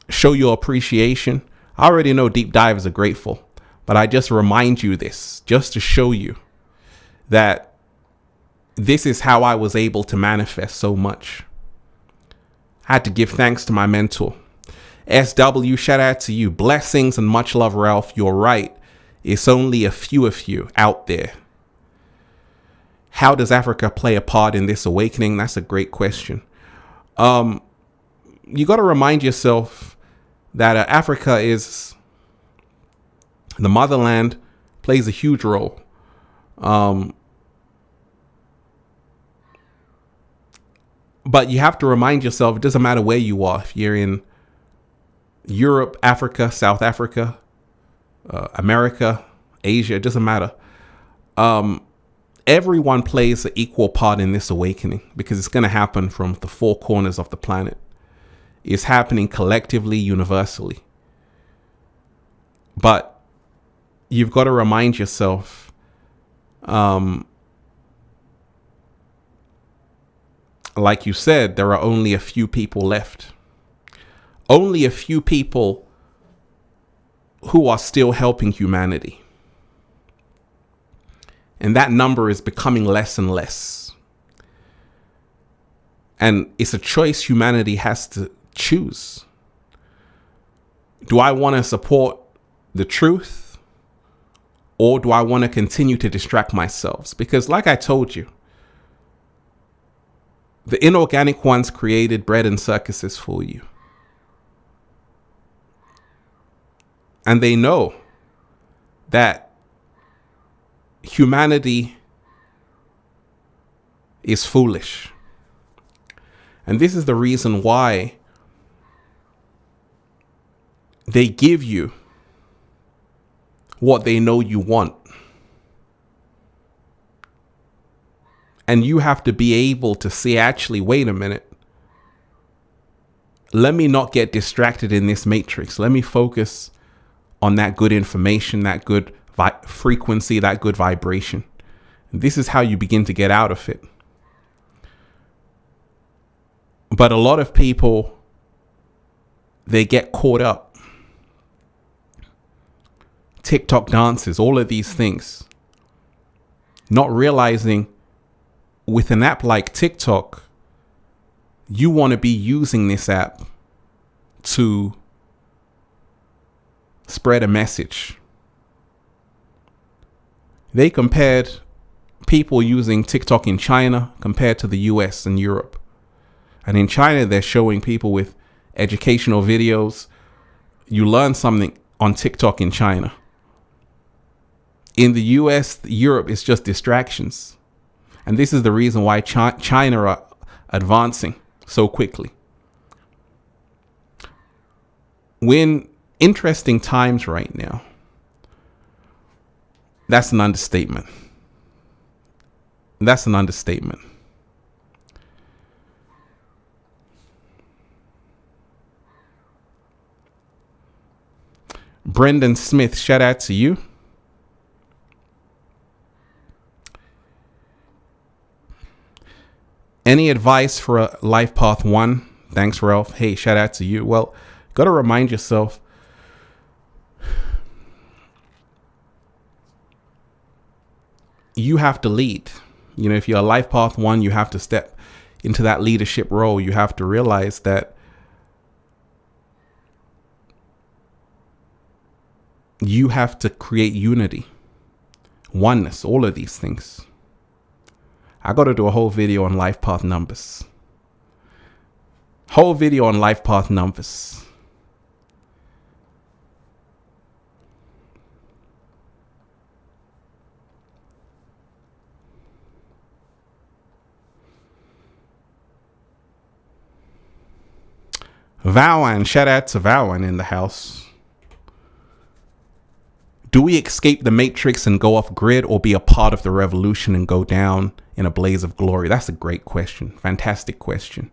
show your appreciation. I already know deep divers are grateful, but I just remind you this just to show you that this is how I was able to manifest so much. I had to give thanks to my mentor. SW, shout out to you. Blessings and much love, Ralph. You're right. It's only a few of you out there. How does Africa play a part in this awakening? That's a great question. You got to remind yourself that Africa is the motherland, plays a huge role. But you have to remind yourself, it doesn't matter where you are. If you're in Europe, Africa, South Africa, America, Asia, it doesn't matter. Everyone plays an equal part in this awakening because it's going to happen from the four corners of the planet. It's happening collectively, universally. But you've got to remind yourself, like you said, there are only a few people left. Only a few people who are still helping humanity. And that number is becoming less and less. And it's a choice humanity has to choose. Do I want to support the truth? Or do I want to continue to distract myself? Because like I told you, the inorganic ones created bread and circuses for you. And they know that humanity is foolish. And this is the reason why they give you what they know you want. And you have to be able to see, actually, wait a minute. Let me not get distracted in this matrix. Let me focus on that good information, that good frequency, that good vibration. And this is how you begin to get out of it. But a lot of people, they get caught up. TikTok dances, all of these things. Not realizing with an app like TikTok, you want to be using this app to spread a message. They compared people using TikTok in China compared to the US and Europe. And in China, they're showing people with educational videos. You learn something on TikTok in China. In the US, Europe, it's just distractions. And this is the reason why China are advancing so quickly. We're in interesting times right now. That's an understatement. That's an understatement. Brendan Smith, shout out to you. Any advice for a life path 1? Thanks, Ralph. Hey, shout out to you. Well, got to remind yourself, you have to lead. You know, if you're a life path 1, you have to step into that leadership role. You have to realize that you have to create unity, oneness, all of these things. I got to do a whole video on life path numbers. Whole video on life path numbers. Vowan, shout out to Vowan in the house. Do we escape the matrix and go off grid, or be a part of the revolution and go down in a blaze of glory? That's a great question. Fantastic question.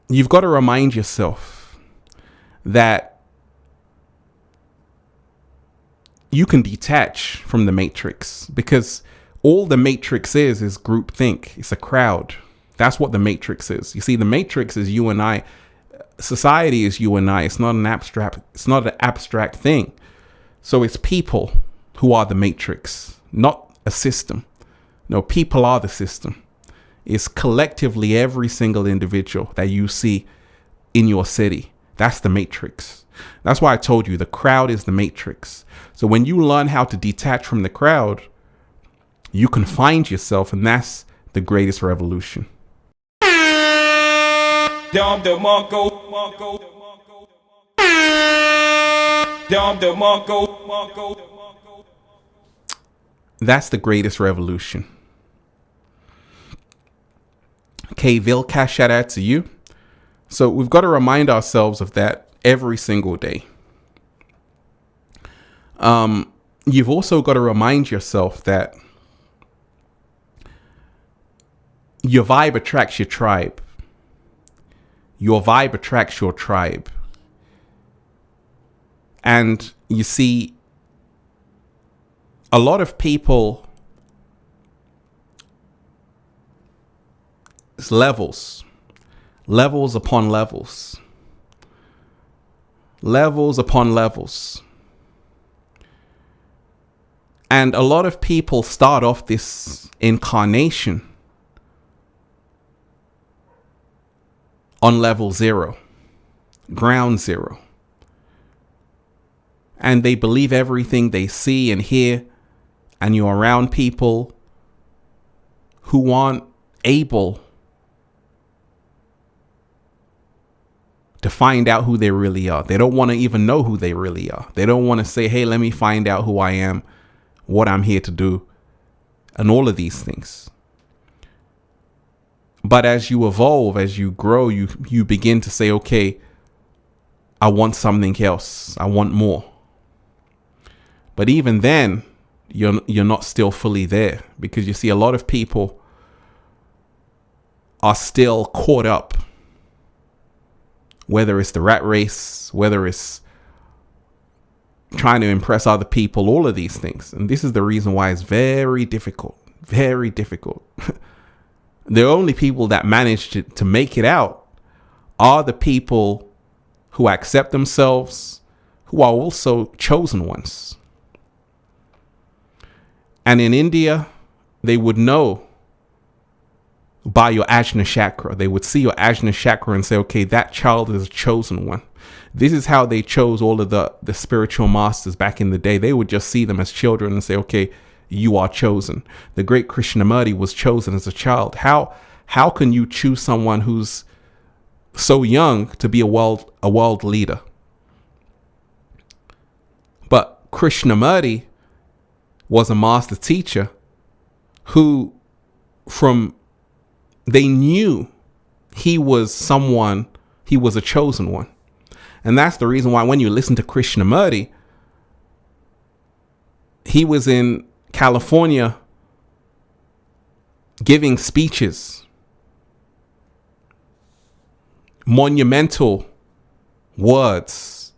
You've got to remind yourself that you can detach from the matrix, because all the matrix is groupthink. It's a crowd. That's what the matrix is. You see, the matrix is you and I. Society is you and I. It's not an abstract thing. So it's people who are the matrix, not a system. No, people are the system. It's collectively every single individual that you see in your city. That's the matrix. That's why I told you the crowd is the matrix. So when you learn how to detach from the crowd, you can find yourself, and that's the greatest revolution. That's the greatest revolution. Okay, Vilka, shout out to you. So we've got to remind ourselves of that every single day. You've also got to remind yourself that your vibe attracts your tribe. Your vibe attracts your tribe. And you see, a lot of people, it's levels upon levels, levels upon levels. And a lot of people start off this incarnation on level 0, ground 0. And they believe everything they see and hear, and you're around people who aren't able to find out who they really are. They don't want to even know who they really are. They don't want to say, hey, let me find out who I am, what I'm here to do, and all of these things. But as you evolve, as you grow, you begin to say, okay, I want something else. I want more. But even then, you're not still fully there, because you see a lot of people are still caught up, whether it's the rat race, whether it's trying to impress other people, all of these things. And this is the reason why it's very difficult, very difficult. The only people that manage to make it out are the people who accept themselves, who are also chosen ones. And in India, they would know by your Ajna chakra. They would see your Ajna chakra and say, okay, that child is a chosen one. This is how they chose all of the spiritual masters back in the day. They would just see them as children and say, okay, you are chosen. The great Krishnamurti was chosen as a child. How can you choose someone who's so young to be a world leader? But Krishnamurti was a master teacher who they knew he was someone, he was a chosen one. And that's the reason why when you listen to Krishnamurti, he was in California giving speeches, monumental words,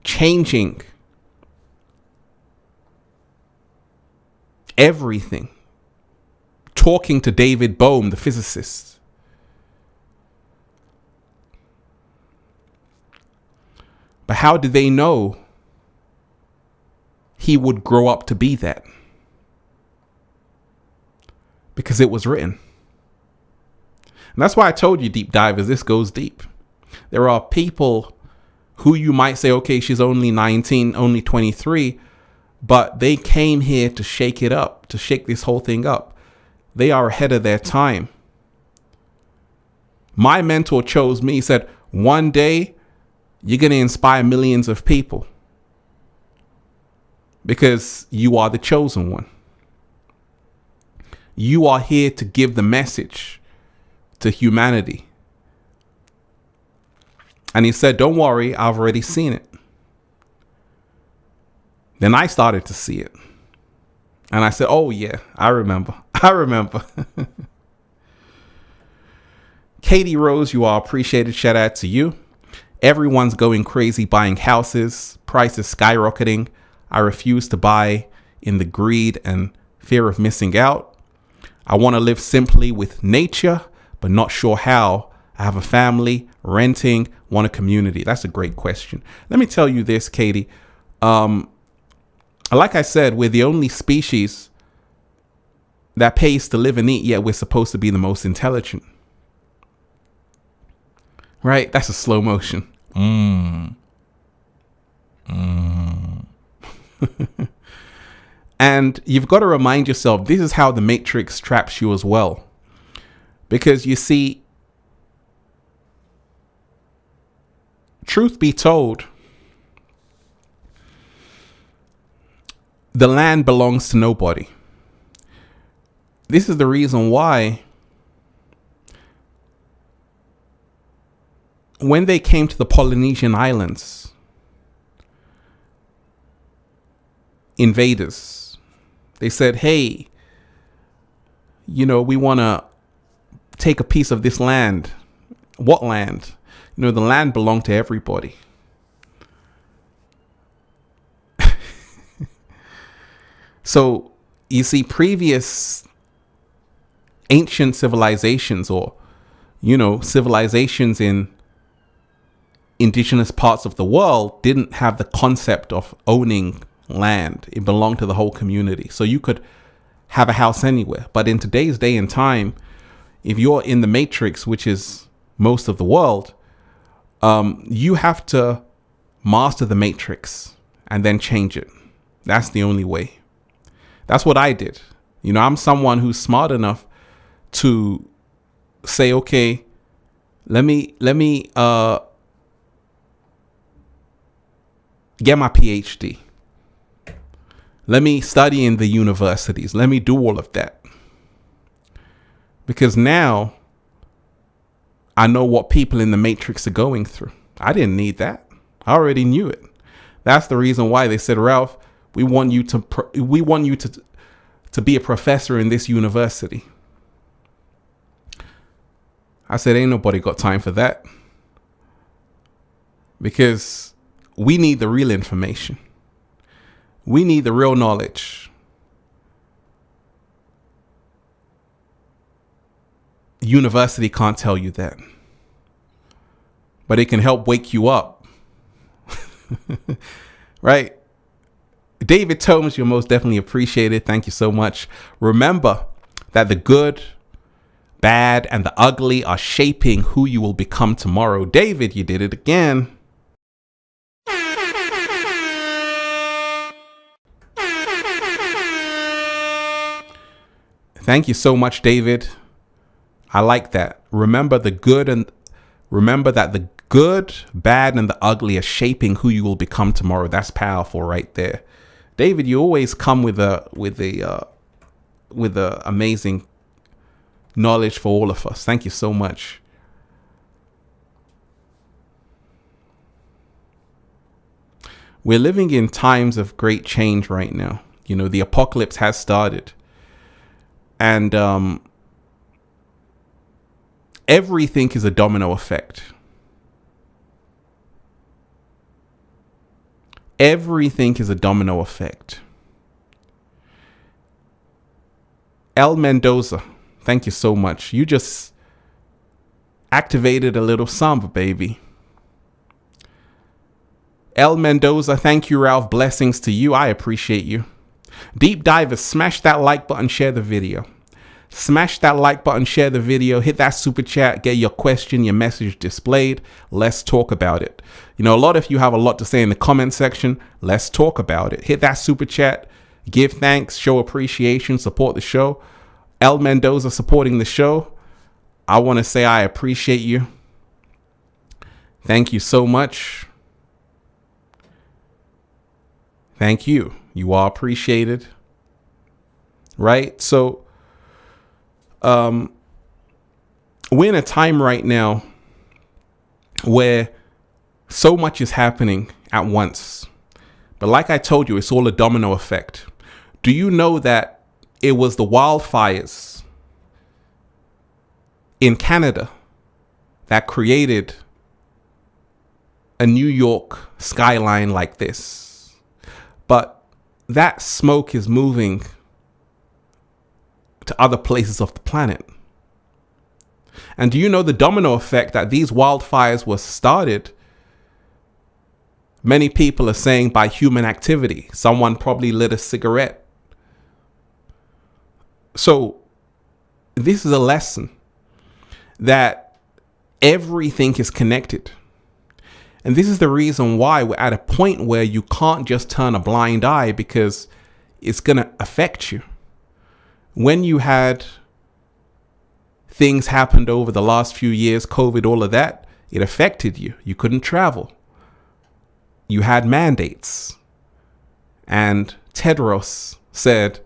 changing everything, talking to David Bohm, the physicist. But how did they know he would grow up to be that? Because it was written. And that's why I told you, deep divers, this goes deep. There are people who you might say, okay, she's only 19, only 23, but they came here to shake it up, to shake this whole thing up. They are ahead of their time. My mentor chose me. He said, one day you're going to inspire millions of people because you are the chosen one. You are here to give the message to humanity. And he said, don't worry, I've already seen it. Then I started to see it. And I said, oh yeah, I remember. I remember. Katie Rose, you are appreciated. Shout out to you. Everyone's going crazy buying houses. Prices skyrocketing. I refuse to buy in the greed and fear of missing out. I want to live simply with nature, but not sure how. I have a family, renting, want a community. That's a great question. Let me tell you this, Katie. Like I said, we're the only species that pays to live and eat, yet we're supposed to be the most intelligent. Right? That's a slow motion. And you've got to remind yourself, this is how the Matrix traps you as well. Because you see, truth be told, the land belongs to nobody. This is the reason why when they came to the Polynesian Islands, invaders, they said, hey, you know, we want to take a piece of this land. What land? You know, the land belonged to everybody. So you see, previous ancient civilizations, or, you know, civilizations in indigenous parts of the world, didn't have the concept of owning land. It belonged to the whole community. So you could have a house anywhere. But in today's day and time, if you're in the Matrix, which is most of the world, you have to master the Matrix and then change it. That's the only way. That's what I did. You know, I'm someone who's smart enough to say, okay, let me get my PhD. Let me study in the universities. Let me do all of that. Because now I know what people in the Matrix are going through. I didn't need that. I already knew it. That's the reason why they said, Ralph, we want you to be a professor in this university. I said, ain't nobody got time for that. Because we need the real information. We need the real knowledge. University can't tell you that. But it can help wake you up. Right? David Thomas, you're most definitely appreciated. Thank you so much. Remember that the good, bad, and the ugly are shaping who you will become tomorrow. David, you did it again. Thank you so much, David. I like that. Remember that the good, bad, and the ugly are shaping who you will become tomorrow. That's powerful right there. David, you always come with a amazing knowledge for all of us. Thank you so much. We're living in times of great change right now. You know, the apocalypse has started. And everything is a domino effect. Everything is a domino effect. El Mendoza, thank you so much. You just activated a little samba, baby. El Mendoza, thank you, Ralph. Blessings to you. I appreciate you. Deep divers, smash that like button, share the video. Smash that like button, share the video, hit that super chat, get your question, your message displayed. Let's talk about it. You know, a lot of you have a lot to say in the comment section. Let's talk about it. Hit that super chat, give thanks, show appreciation, support the show. El Mendoza supporting the show. I want to say I appreciate you. Thank you so much. Thank you. You are appreciated. Right? So, we're in a time right now where so much is happening at once. But like I told you, it's all a domino effect. Do you know that it was the wildfires in Canada that created a New York skyline like this? But that smoke is moving to other places of the planet. And do you know the domino effect that these wildfires were started? Many people are saying by human activity. Someone probably lit a cigarette. So this is a lesson that everything is connected. And this is the reason why we're at a point where you can't just turn a blind eye, because it's going to affect you. When you had things happened over the last few years, COVID, all of that, it affected you. You couldn't travel. You had mandates. And Tedros said,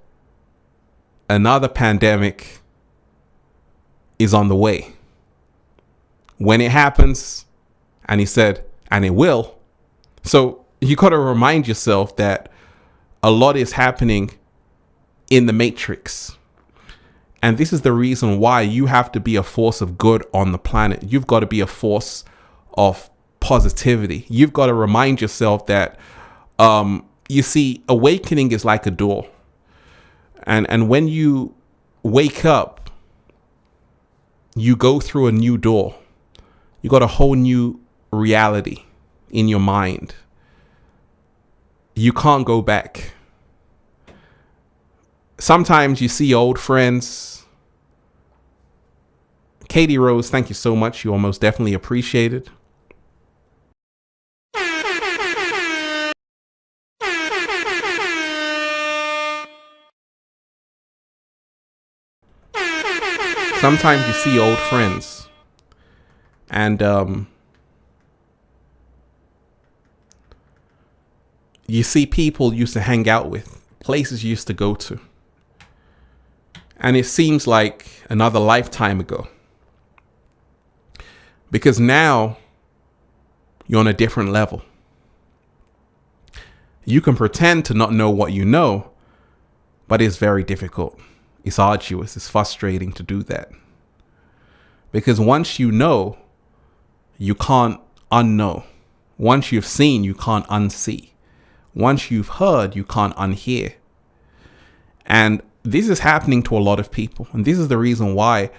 another pandemic is on the way. When it happens, and he said, and it will. So you got to remind yourself that a lot is happening in the matrix. And this is the reason why you have to be a force of good on the planet. You've got to be a force of positivity. You've got to remind yourself that, you see, awakening is like a door. And when you wake up, you go through a new door. You got a whole new reality in your mind. You can't go back. Sometimes you see old friends. Katie Rose, thank you so much. You are most definitely appreciated. Sometimes you see old friends and you see people you used to hang out with, places you used to go to. And it seems like another lifetime ago. Because now you're on a different level. You can pretend to not know what you know, but it's very difficult. It's arduous. It's frustrating to do that. Because once you know, you can't unknow. Once you've seen, you can't unsee. Once you've heard, you can't unhear. And this is happening to a lot of people. And this is the reason why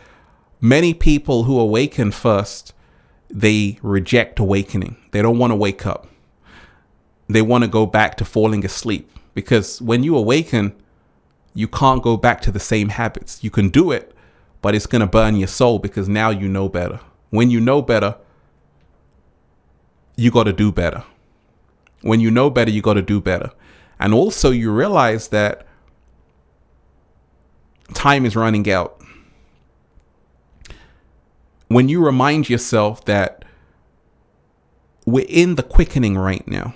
many people who awaken first, they reject awakening. They don't want to wake up. They want to go back to falling asleep. Because when you awaken, you can't go back to the same habits. You can do it, but it's going to burn your soul, because now you know better. When you know better, you got to do better. When you know better, you got to do better. And also you realize that time is running out. When you remind yourself that we're in the quickening right now.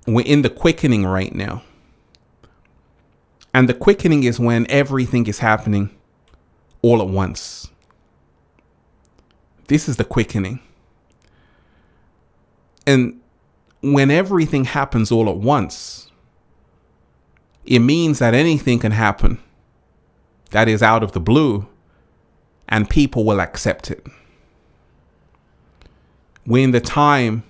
We're in the quickening right now. And the quickening is when everything is happening all at once. This is the quickening. And when everything happens all at once, it means that anything can happen that is out of the blue, and people will accept it. We're in the time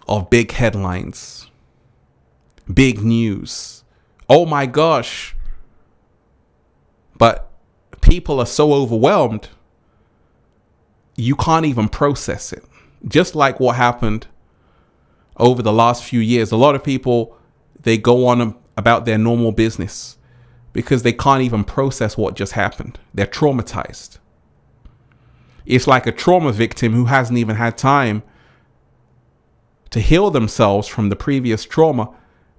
of big headlines, big news. Oh my gosh. But people are so overwhelmed, you can't even process it. Just like what happened over the last few years. A lot of people, they go on about their normal business because they can't even process what just happened. They're traumatized. It's like a trauma victim who hasn't even had time to heal themselves from the previous trauma.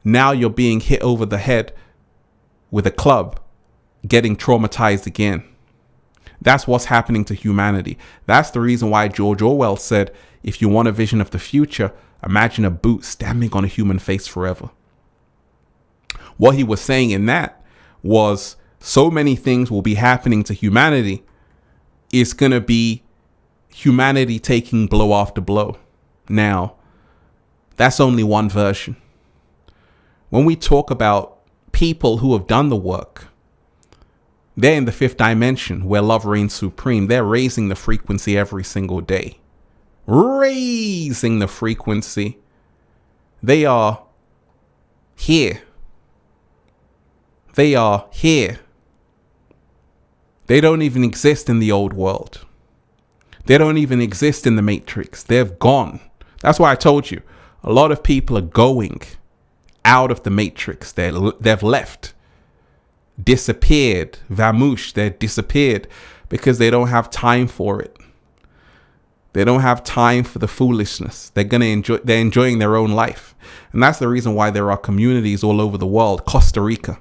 Now you're being hit over the head with a club, getting traumatized again. That's what's happening to humanity. That's the reason why George Orwell said, if you want a vision of the future, imagine a boot stamping on a human face forever. What he was saying in that was so many things will be happening to humanity. It's going to be humanity taking blow after blow. Now, that's only one version. When we talk about people who have done the work, they're in the fifth dimension where love reigns supreme. They're raising the frequency every single day. Raising the frequency. They are here. They are here. They don't even exist in the old world. They don't even exist in the Matrix. They've gone. That's why I told you, a lot of people are going out of the Matrix. They've left, disappeared, vamooshed. They're disappeared because they don't have time for it. They don't have time for the foolishness. They're enjoying their own life. And that's the reason why there are communities all over the world. Costa Rica.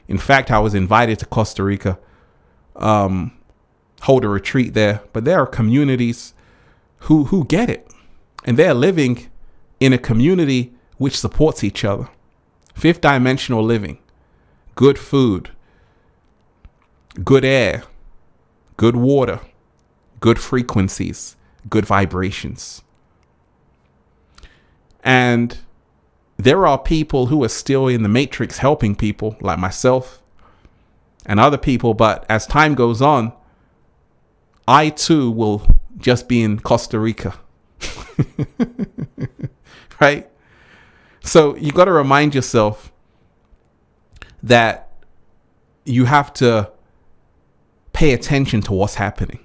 In fact, I was invited to Costa Rica, hold a retreat there. But there are communities who get it. And they're living in a community which supports each other. Fifth dimensional living. Good food. Good air. Good water. Good frequencies. Good vibrations. And there are people who are still in the Matrix helping people like myself and other people. But as time goes on, I too will just be in Costa Rica. Right? So you got to remind yourself that you have to pay attention to what's happening.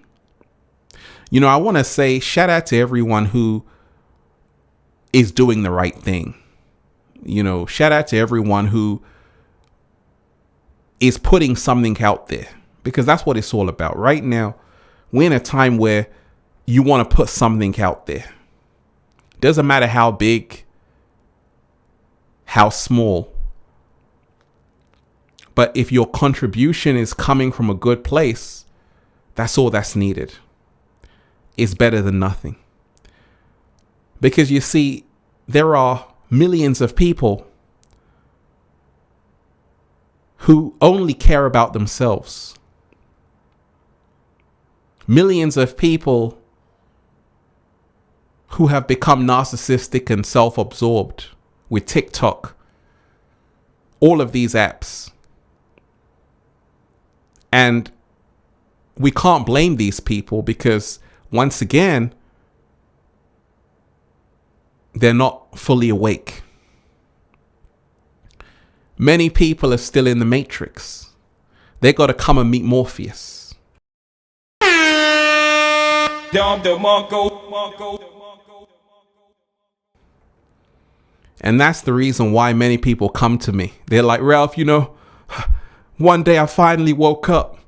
You know, I want to say shout out to everyone who is doing the right thing. You know, shout out to everyone who is putting something out there, because that's what it's all about. Right now, we're in a time where you want to put something out there. Doesn't matter how big, how small. But if your contribution is coming from a good place, that's all that's needed. It's better than nothing. Because you see, there are millions of people who only care about themselves. Millions of people who have become narcissistic and self-absorbed with TikTok, all of these apps. And we can't blame these people because, once again, they're not fully awake. Many people are still in the Matrix. They got to come and meet Morpheus. And that's the reason why many people come to me. They're like, Ralph, you know, one day I finally woke up.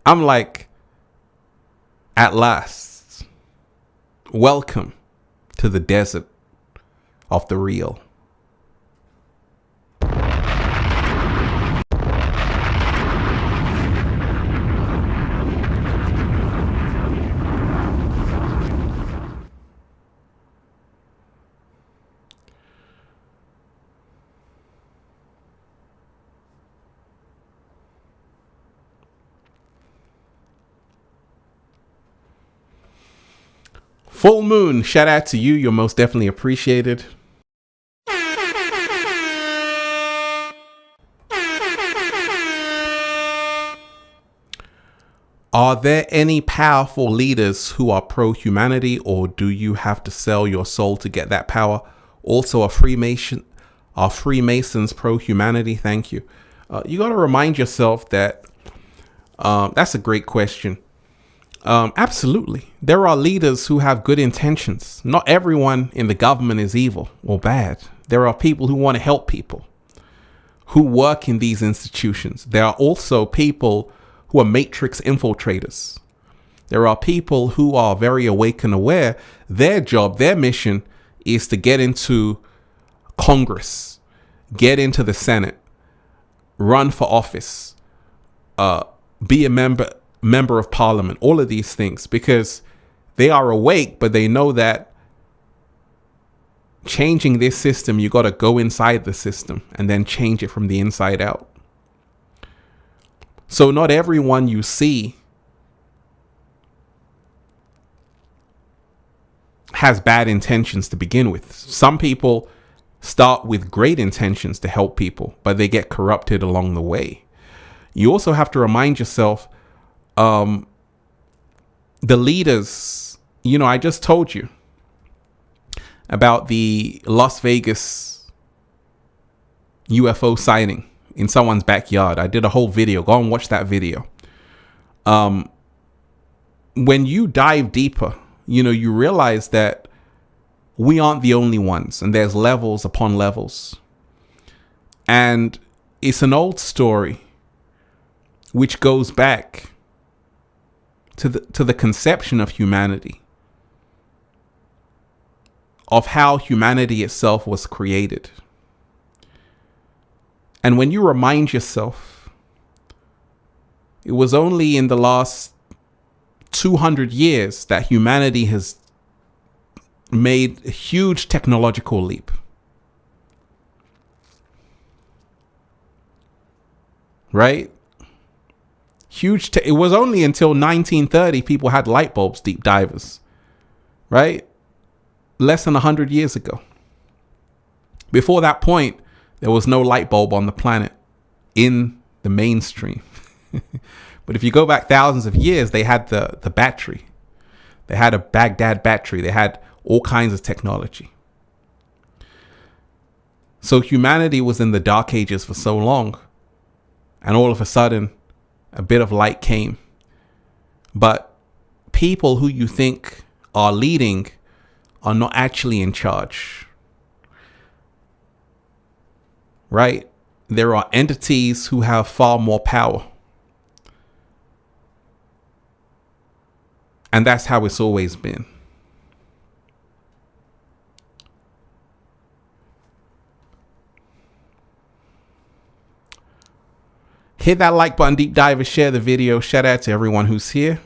I'm like, at last, welcome to the desert of the real. Full moon, shout out to you. You're most definitely appreciated. Are there any powerful leaders who are pro-humanity, or do you have to sell your soul to get that power? Also, are Freemasons pro-humanity? Thank you. You got to remind yourself that that's a great question. Absolutely. There are leaders who have good intentions. Not everyone in the government is evil or bad. There are people who want to help people, who work in these institutions. There are also people who are matrix infiltrators. There are people who are very awake and aware. Their job, their mission is to get into Congress, get into the Senate, run for office, be a member of parliament, all of these things, because they are awake, but they know that changing this system, you got to go inside the system and then change it from the inside out. So not everyone you see has bad intentions to begin with. Some people start with great intentions to help people, but they get corrupted along the way. You also have to remind yourself, the leaders, I just told you about the Las Vegas UFO sighting in someone's backyard. I did a whole video. Go and watch that video. When you dive deeper, you realize that we aren't the only ones, and there's levels upon levels. And it's an old story which goes back to the conception of humanity, of how humanity itself was created. And when you remind yourself, it was only in the last 200 years that humanity has made a huge technological leap. Right? It was only until 1930 people had light bulbs, deep divers. Right? Less than 100 years ago. Before that point, there was no light bulb on the planet in the mainstream. But if you go back thousands of years, they had the battery. They had a Baghdad battery. They had all kinds of technology. So humanity was in the dark ages for so long. And all of a sudden, a bit of light came. But people who you think are leading are not actually in charge. Right? There are entities who have far more power. And that's how it's always been. Hit that like button, deep dive, share the video. Shout out to everyone who's here.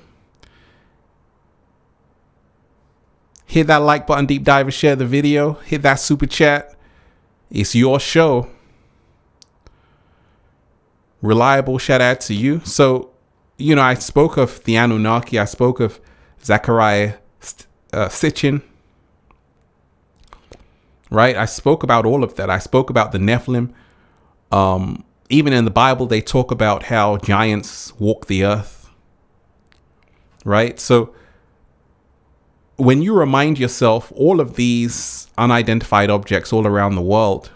Hit that like button, deep dive, share the video. Hit that super chat. It's your show. Reliable shout out to you. So, I spoke of the Anunnaki. I spoke of Zechariah Sitchin. Right? I spoke about all of that. I spoke about the Nephilim. Even in the Bible, they talk about how giants walk the earth. Right? So when you remind yourself all of these unidentified objects all around the world,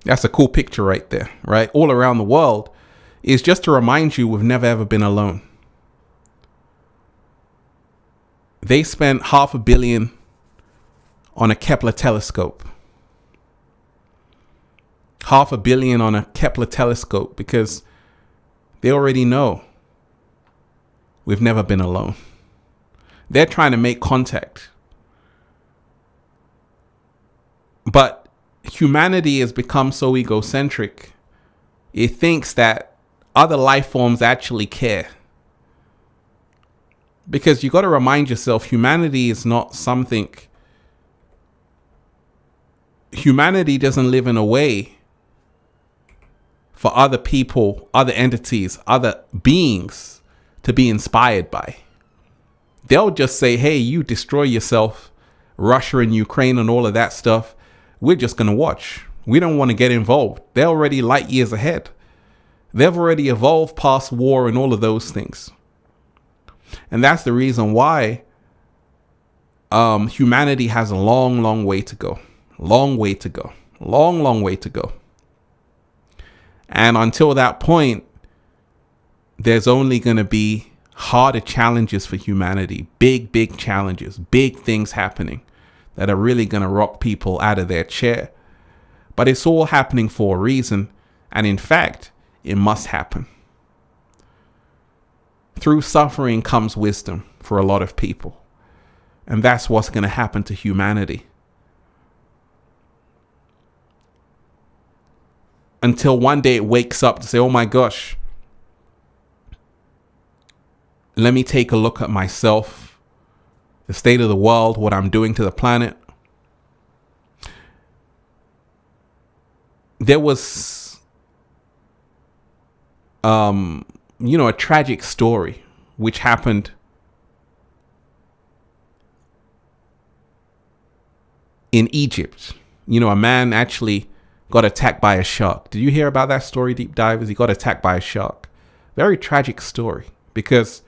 that's a cool picture right there, right? All around the world is just to remind you we've never ever been alone. They spent $500 million on a Kepler telescope. $500 million on a Kepler telescope because they already know we've never been alone. They're trying to make contact. But humanity has become so egocentric, it thinks that other life forms actually care. Because you got to remind yourself, humanity is not something. Humanity doesn't live in a way for other people, other entities, other beings to be inspired by. They'll just say, hey, you destroy yourself, Russia and Ukraine and all of that stuff. We're just going to watch. We don't want to get involved. They're already light years ahead. They've already evolved past war and all of those things. And that's the reason why humanity has a long, long way to go. Long way to go. Long, long way to go. And until that point, there's only going to be harder challenges for humanity, big challenges, big things happening that are really going to rock people out of their chair. But it's all happening for a reason. And in fact, it must happen. Through suffering comes wisdom for a lot of people. And that's what's going to happen to humanity. Until one day it wakes up to say, oh my gosh, let me take a look at myself, the state of the world, what I'm doing to the planet. There was, a tragic story which happened in Egypt. A man actually got attacked by a shark. Did you hear about that story, deep divers? He got attacked by a shark. Very tragic story because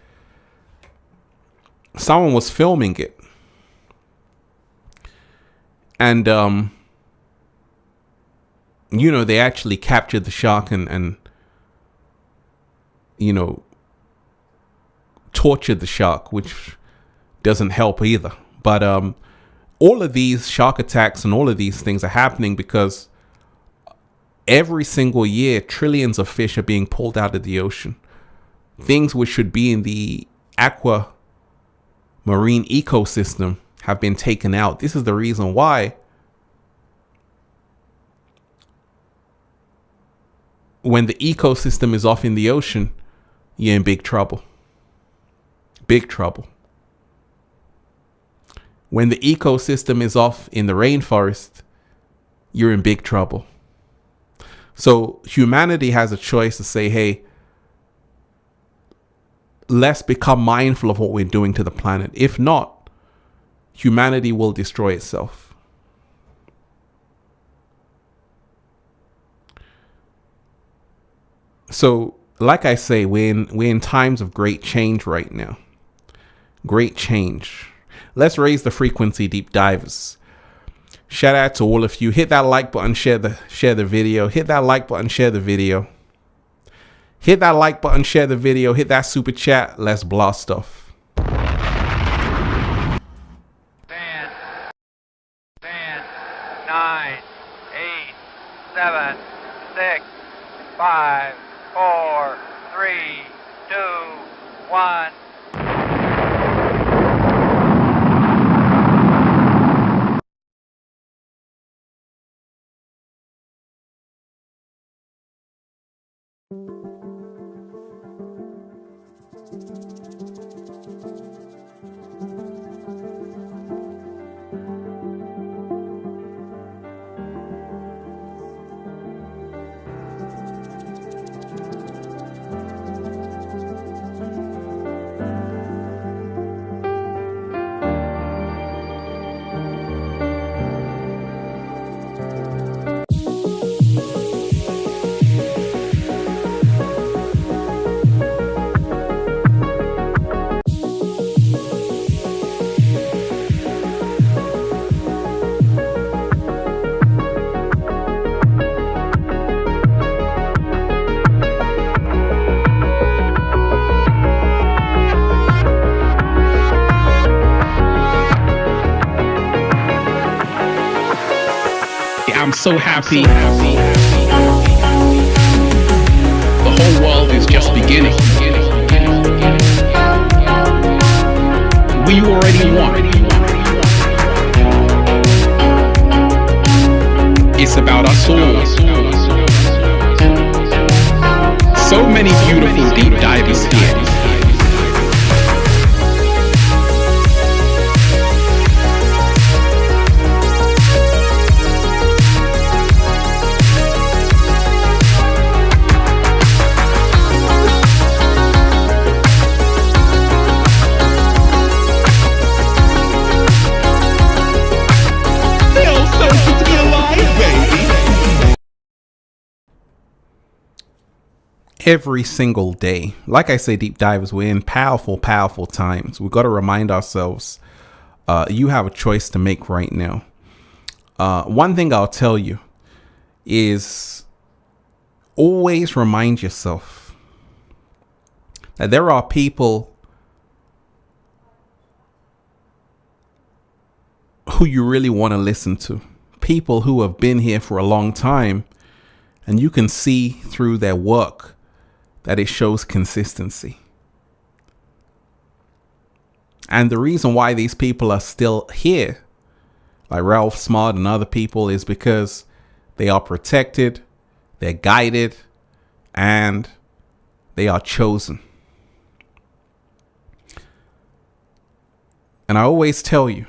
someone was filming it. And, they actually captured the shark and tortured the shark, which doesn't help either. But all of these shark attacks and all of these things are happening because every single year, trillions of fish are being pulled out of the ocean. Things which should be in the marine ecosystem have been taken out. This is the reason why when the ecosystem is off in the ocean, you're in big trouble. Big trouble. When the ecosystem is off in the rainforest, you're in big trouble. So humanity has a choice to say, hey, let's become mindful of what we're doing to the planet. If not, humanity will destroy itself. So, like I say, we're in times of great change right now. Great change. Let's raise the frequency, deep divers. Shout out to all of you. Hit that like button, share the video. Hit that like button, share the video. Hit that like button, share the video. Hit that super chat. Let's blast off. 10, 9, 8, 7, 6, 5, 4, 3, 2, 1. I'm so happy. The whole world is just beginning. We already won. It's about us all. So many beautiful deep divers here. Every single day. Like I say, deep divers, we're in powerful times. We've got to remind ourselves, you have a choice to make right now. One thing I'll tell you is always remind yourself that there are people who you really want to listen to. People who have been here for a long time, and you can see through their work that it shows consistency. And the reason why these people are still here, like Ralph Smart and other people, is because they are protected, they're guided, and they are chosen. And I always tell you,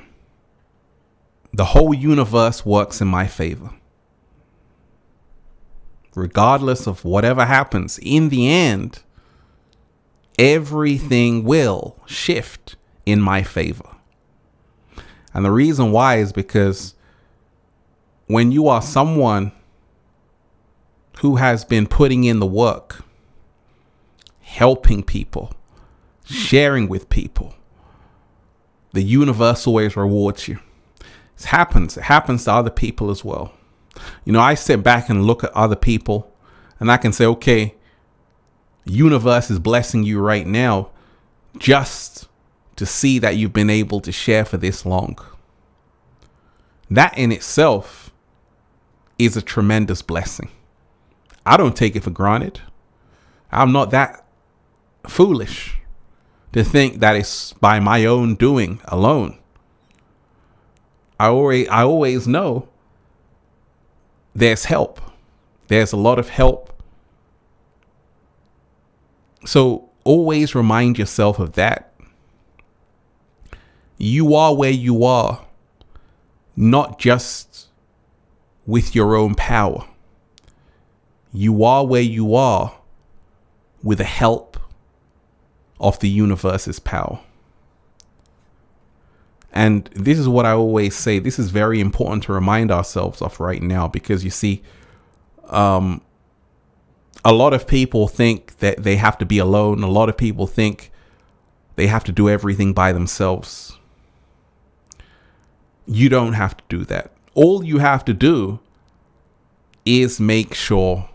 the whole universe works in my favor. Regardless of whatever happens, in the end, everything will shift in my favor. And the reason why is because when you are someone who has been putting in the work, helping people, sharing with people, the universe always rewards you. It happens to other people as well. You know, I sit back and look at other people and I can say, okay, the universe is blessing you right now just to see that you've been able to share for this long. That in itself is a tremendous blessing. I don't take it for granted. I'm not that foolish to think that it's by my own doing alone. I always know there's help. There's a lot of help. So always remind yourself of that. You are where you are, not just with your own power. You are where you are with the help of the universe's power. And this is what I always say. This is very important to remind ourselves of right now, because you see, a lot of people think that they have to be alone. A lot of people think they have to do everything by themselves. You don't have to do that. All you have to do is make sure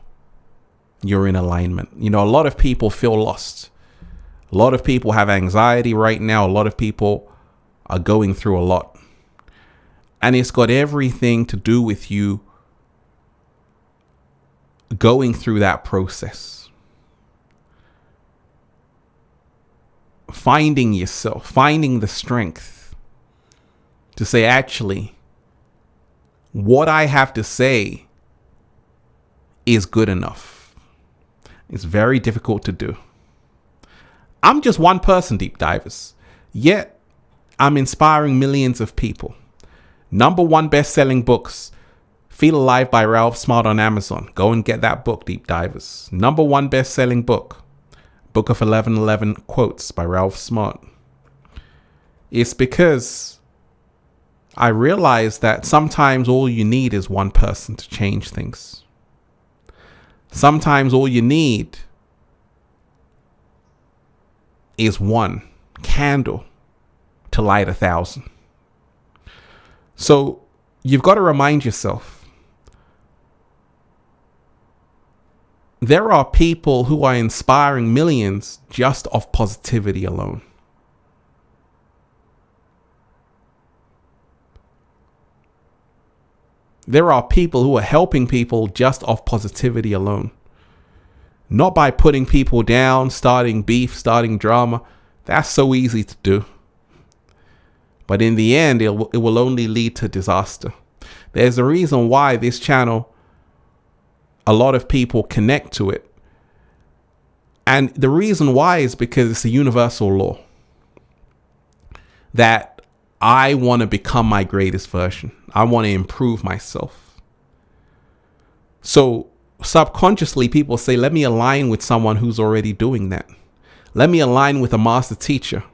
you're in alignment. You know, a lot of people feel lost. A lot of people have anxiety right now. A lot of people are going through a lot. And it's got everything to do with you going through that process. Finding yourself, finding the strength to say, actually, what I have to say is good enough. It's very difficult to do. I'm just one person, deep divers, yet I'm inspiring millions of people. #1 best-selling books, Feel Alive by Ralph Smart on Amazon. Go and get that book, deep divers. #1 best-selling book, Book of 1111 Quotes by Ralph Smart. It's because I realized that sometimes all you need is one person to change things. Sometimes all you need is one candle to light 1,000. So you've got to remind yourself, there are people who are inspiring millions just off positivity alone. There are people who are helping people just off positivity alone. Not by putting people down, starting beef, starting drama. That's so easy to do. But in the end, it will only lead to disaster. There's a reason why this channel, a lot of people connect to it. And the reason why is because it's a universal law that I want to become my greatest version. I want to improve myself. So subconsciously, people say, let me align with someone who's already doing that. Let me align with a master teacher.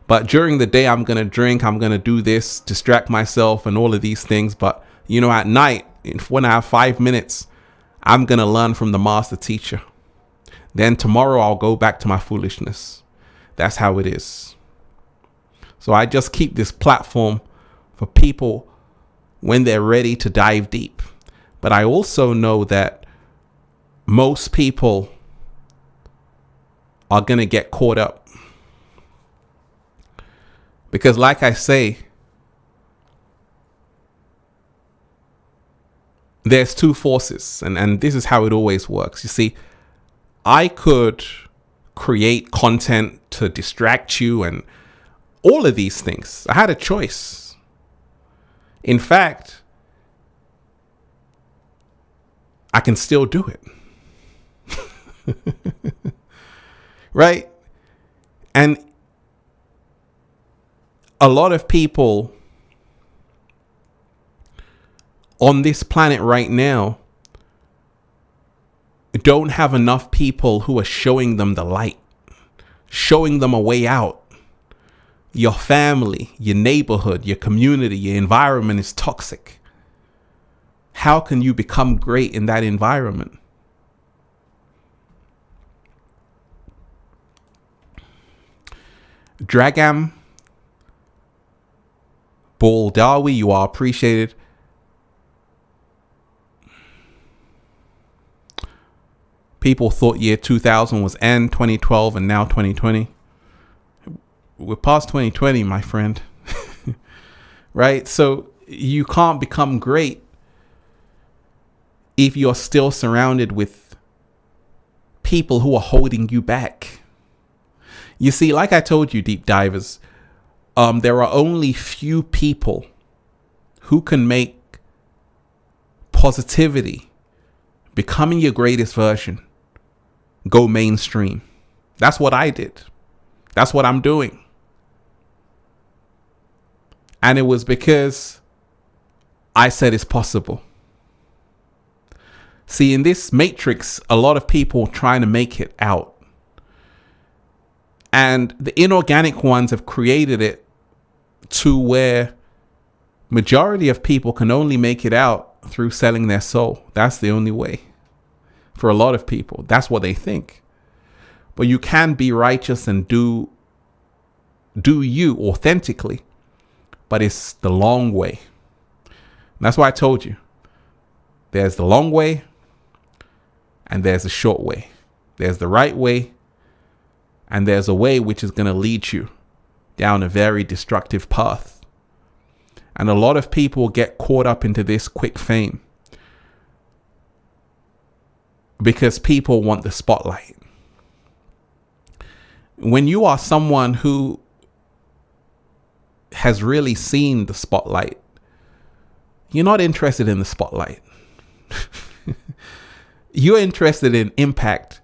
But during the day, I'm going to drink, I'm going to do this, distract myself and all of these things. But, you know, at night, when I have 5 minutes, I'm going to learn from the master teacher. Then tomorrow, I'll go back to my foolishness. That's how it is. So I just keep this platform for people when they're ready to dive deep. But I also know that most people are going to get caught up. Because like I say, there's two forces, and this is how it always works. You see, I could create content to distract you and all of these things. I had a choice. In fact, I can still do it. Right? And a lot of people on this planet right now don't have enough people who are showing them the light, showing them a way out. Your family, your neighborhood, your community, your environment is toxic. How can you become great in that environment? Dragam, Bull Darwi, you are appreciated. People thought year 2000 was end, 2012, and now 2020. We're past 2020, my friend. Right? So you can't become great if you're still surrounded with people who are holding you back. You see, like I told you, deep divers, there are only few people who can make positivity, becoming your greatest version, go mainstream. That's what I did. That's what I'm doing. And it was because I said it's possible. See, in this matrix, a lot of people trying to make it out. And the inorganic ones have created it to where majority of people can only make it out through selling their soul. That's the only way. For a lot of people, that's what they think. But you can be righteous and do you authentically, but it's the long way. And that's why I told you, there's the long way and there's the short way. There's the right way and there's a way which is going to lead you down a very destructive path. And a lot of people get caught up into this quick fame because people want the spotlight. When you are someone who has really seen the spotlight, you're not interested in the spotlight. You're interested in impact.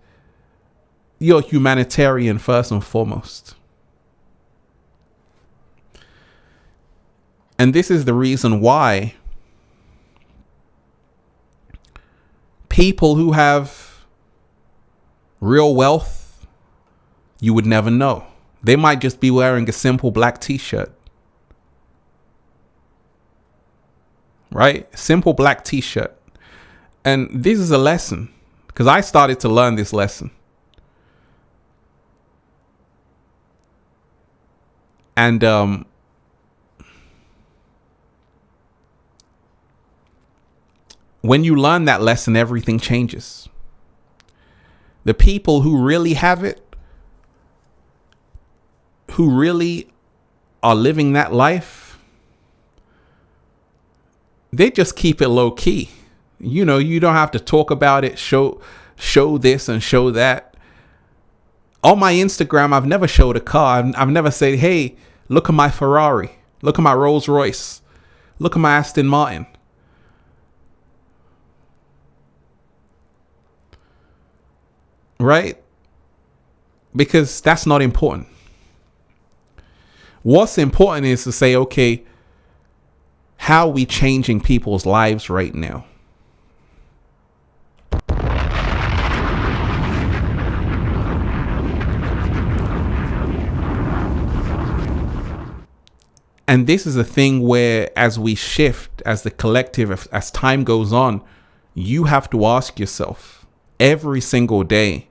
You're humanitarian first and foremost. And this is the reason why people who have real wealth, you would never know. They might just be wearing a simple black t-shirt. Right? Simple black t-shirt. And this is a lesson, because I started to learn this lesson. And when you learn that lesson, everything changes. The people who really have it, who really are living that life, they just keep it low key. You know, you don't have to talk about it, show this and show that. On my Instagram, I've never showed a car. I've never said, hey, look at my Ferrari. Look at my Rolls Royce. Look at my Aston Martin. Right? Because that's not important. What's important is to say, okay, how are we changing people's lives right now? And this is a thing where as we shift, as the collective, as time goes on, you have to ask yourself every single day,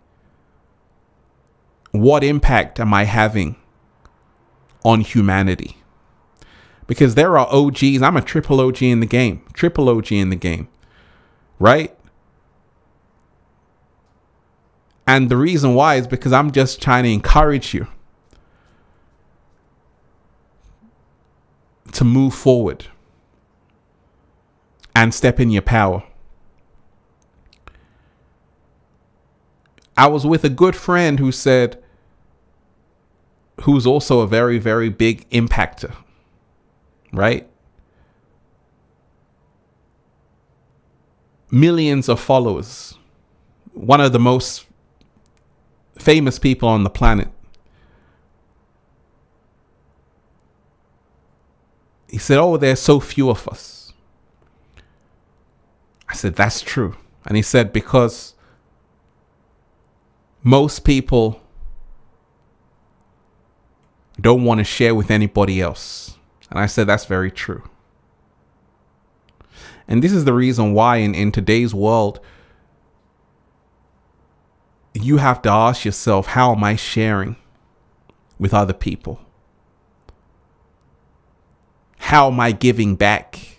what impact am I having on humanity? Because there are OGs. I'm a triple OG in the game. Triple OG in the game. Right? And the reason why is because I'm just trying to encourage you to move forward and step in your power. I was with a good friend who's also a very, very big impactor, right? Millions of followers. One of the most famous people on the planet. He said, "Oh, there's so few of us." I said, "That's true." And he said, "Because most people don't want to share with anybody else." And I said, "That's very true." And this is the reason why in today's world, you have to ask yourself, how am I sharing with other people? How am I giving back?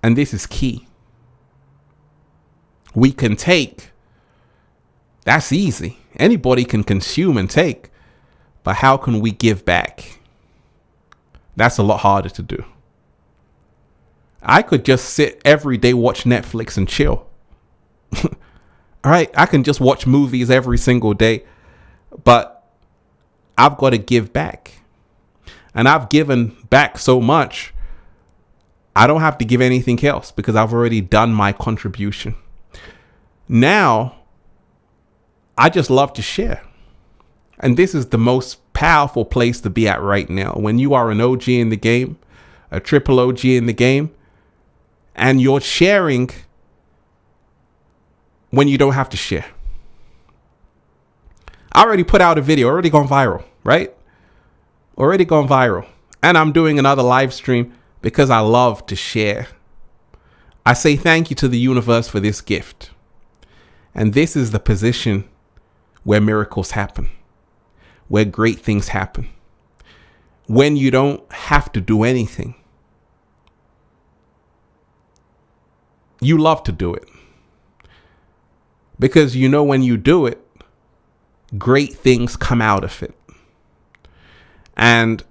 And this is key. We can take. That's easy. Anybody can consume and take. But how can we give back? That's a lot harder to do. I could just sit every day, watch Netflix and chill. All right. I can just watch movies every single day, but I've got to give back. And I've given back so much, I don't have to give anything else because I've already done my contribution. Now, I just love to share. And this is the most powerful place to be at right now. When you are an OG in the game, a triple OG in the game, and you're sharing when you don't have to share. I already put out a video, already gone viral, right? Already gone viral. And I'm doing another live stream because I love to share. I say thank you to the universe for this gift. And this is the position where miracles happen, where great things happen. When you don't have to do anything. You love to do it. Because you know when you do it, great things come out of it. And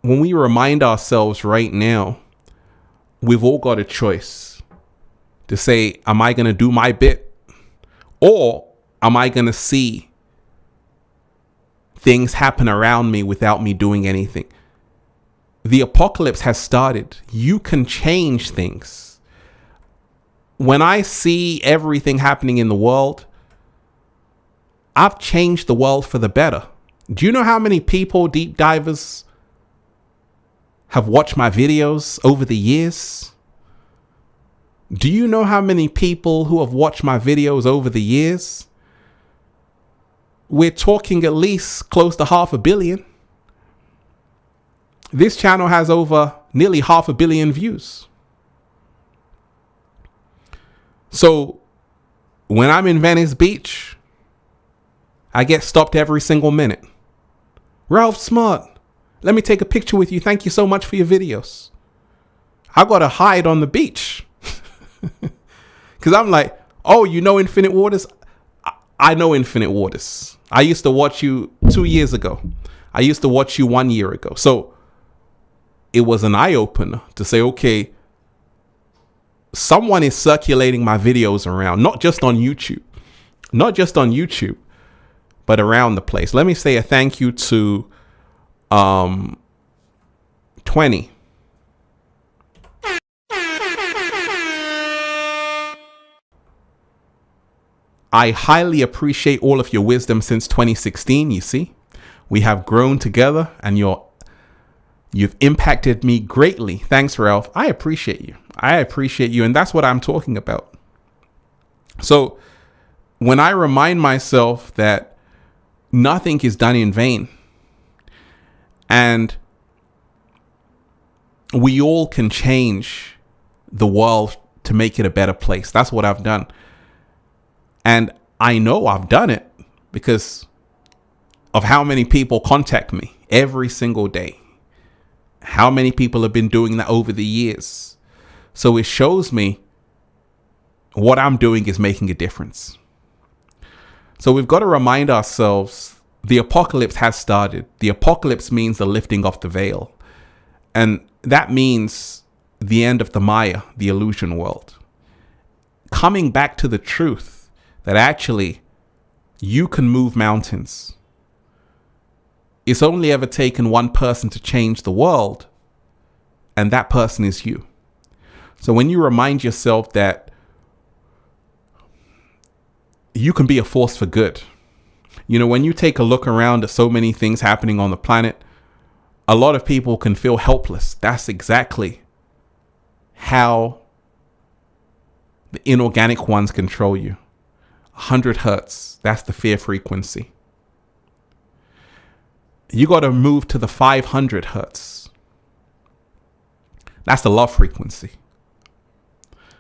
when we remind ourselves right now, we've all got a choice to say, am I going to do my bit? Or am I going to see things happen around me without me doing anything? The apocalypse has started. You can change things. When I see everything happening in the world, I've changed the world for the better. Do you know how many people, deep divers, have watched my videos over the years? Do you know how many people who have watched my videos over the years? We're talking at least close to 500 million. This channel has over nearly 500 million views. So when I'm in Venice Beach, I get stopped every single minute. Ralph Smart, let me take a picture with you. Thank you so much for your videos. I got to hide on the beach. Because I'm like, oh, you know Infinite Waters? I know Infinite Waters. I used to watch you 2 years ago. I used to watch you 1 year ago. So it was an eye-opener to say, okay, someone is circulating my videos around, not just on YouTube, but around the place. Let me say a thank you to 20. I highly appreciate all of your wisdom since 2016. You see, we have grown together and you've impacted me greatly. Thanks, Ralph. I appreciate you. And that's what I'm talking about. So when I remind myself that nothing is done in vain and we all can change the world to make it a better place. That's what I've done. And I know I've done it because of how many people contact me every single day. How many people have been doing that over the years. So it shows me what I'm doing is making a difference. So we've got to remind ourselves the apocalypse has started. The apocalypse means the lifting of the veil. And that means the end of the Maya, the illusion world. Coming back to the truth that actually you can move mountains. It's only ever taken one person to change the world, and that person is you. So when you remind yourself that you can be a force for good, you know, when you take a look around at so many things happening on the planet, a lot of people can feel helpless. That's exactly how the inorganic ones control you. 100 hertz, that's the fear frequency. You got to move to the 500 hertz. That's the love frequency.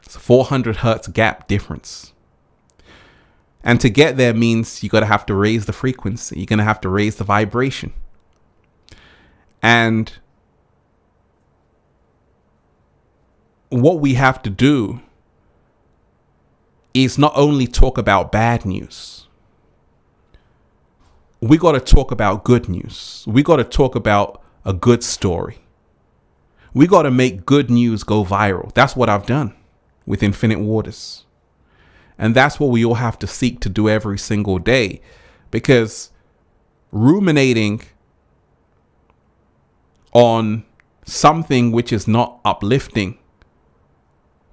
It's a 400 hertz gap difference. And to get there means you got to have to raise the frequency. You're going to have to raise the vibration. And what we have to do is not only talk about bad news. We got to talk about good news. We got to talk about a good story. We got to make good news go viral. That's what I've done with Infinite Waters. And that's what we all have to seek to do every single day, because ruminating on something which is not uplifting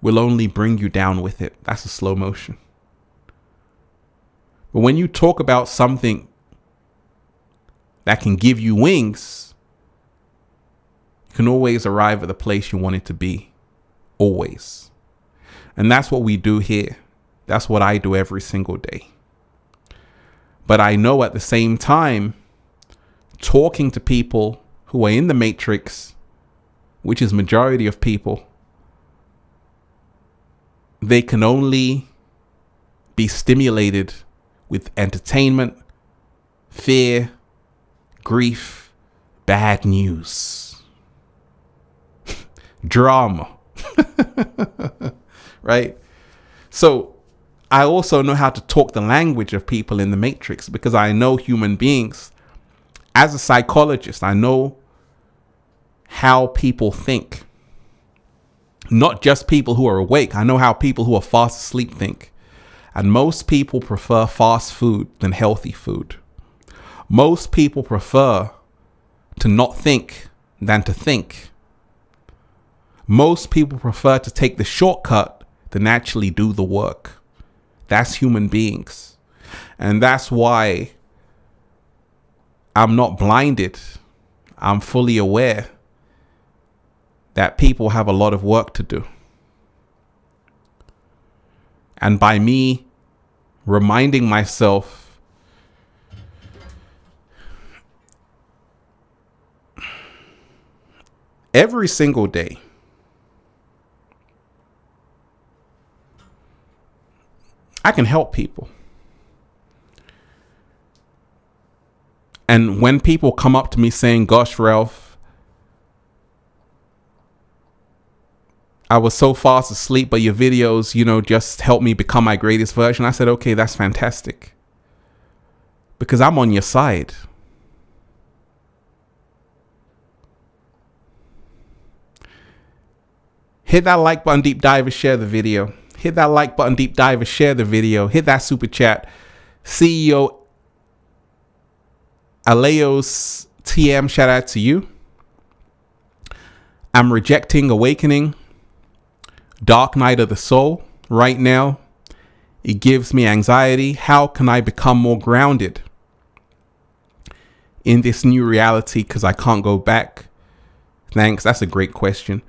will only bring you down with it. That's a slow motion. But when you talk about something that can give you wings, you can always arrive at the place you want it to be. Always. And that's what we do here. That's what I do every single day. But I know at the same time, talking to people who are in the matrix, which is majority of people, they can only be stimulated with entertainment, fear, grief, bad news, drama, right? So I also know how to talk the language of people in the matrix, because I know human beings. As a psychologist, I know how people think. Not just people who are awake. I know how people who are fast asleep think. And most people prefer fast food than healthy food. Most people prefer to not think than to think. Most people prefer to take the shortcut than actually do the work. That's human beings. And that's why I'm not blinded. I'm fully aware that people have a lot of work to do. And by me reminding myself every single day, I can help people. And when people come up to me saying, gosh, Ralph, I was so fast asleep, but your videos, just helped me become my greatest version. I said, okay, that's fantastic. Because I'm on your side. Hit that like button, deep dive, share the video. Hit that like button, deep dive, share the video. Hit that super chat. CEO Aleos TM, shout out to you. I'm rejecting awakening. Dark night of the soul right now. It gives me anxiety. How can I become more grounded in this new reality? Because I can't go back. Thanks. That's a great question.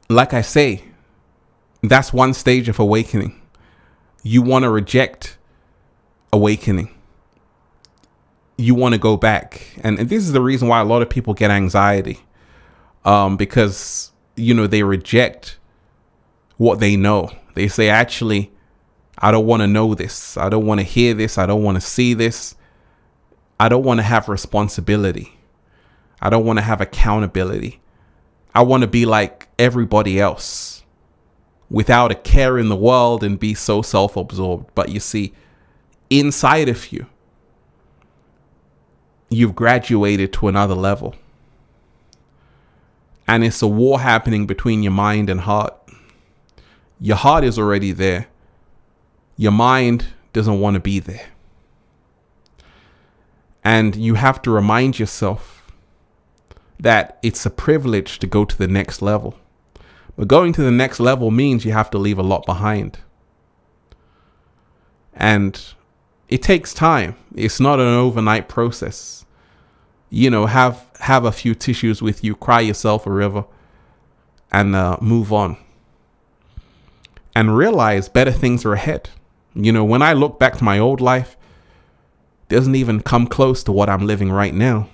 Like I say, that's one stage of awakening. You want to reject awakening. You want to go back. And this is the reason why a lot of people get anxiety. Because, they reject what they know. They say, actually, I don't want to know this. I don't want to hear this. I don't want to see this. I don't want to have responsibility. I don't want to have accountability. I want to be like everybody else. without a care in the world and be so self-absorbed. But you see, inside of you, you've graduated to another level. And it's a war happening between your mind and heart. Your heart is already there. Your mind doesn't want to be there. And you have to remind yourself that it's a privilege to go to the next level. But going to the next level means you have to leave a lot behind. And it takes time. It's not an overnight process. You know, have a few tissues with you, cry yourself a river, and move on. And realize better things are ahead. You know, when I look back to my old life, it doesn't even come close to what I'm living right now.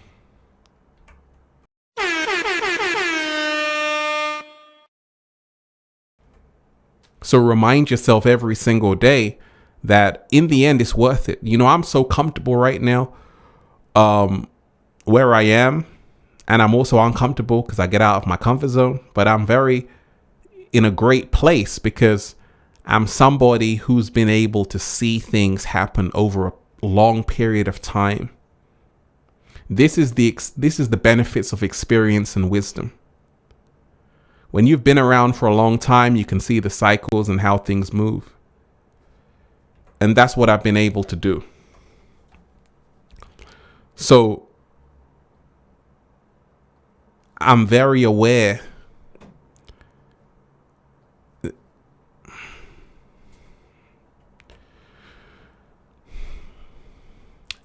So remind yourself every single day that in the end, it's worth it. You know, I'm so comfortable right now where I am, and I'm also uncomfortable because I get out of my comfort zone, but I'm very in a great place because I'm somebody who's been able to see things happen over a long period of time. This is the benefits of experience and wisdom. When you've been around for a long time, you can see the cycles and how things move. And that's what I've been able to do. So I'm very aware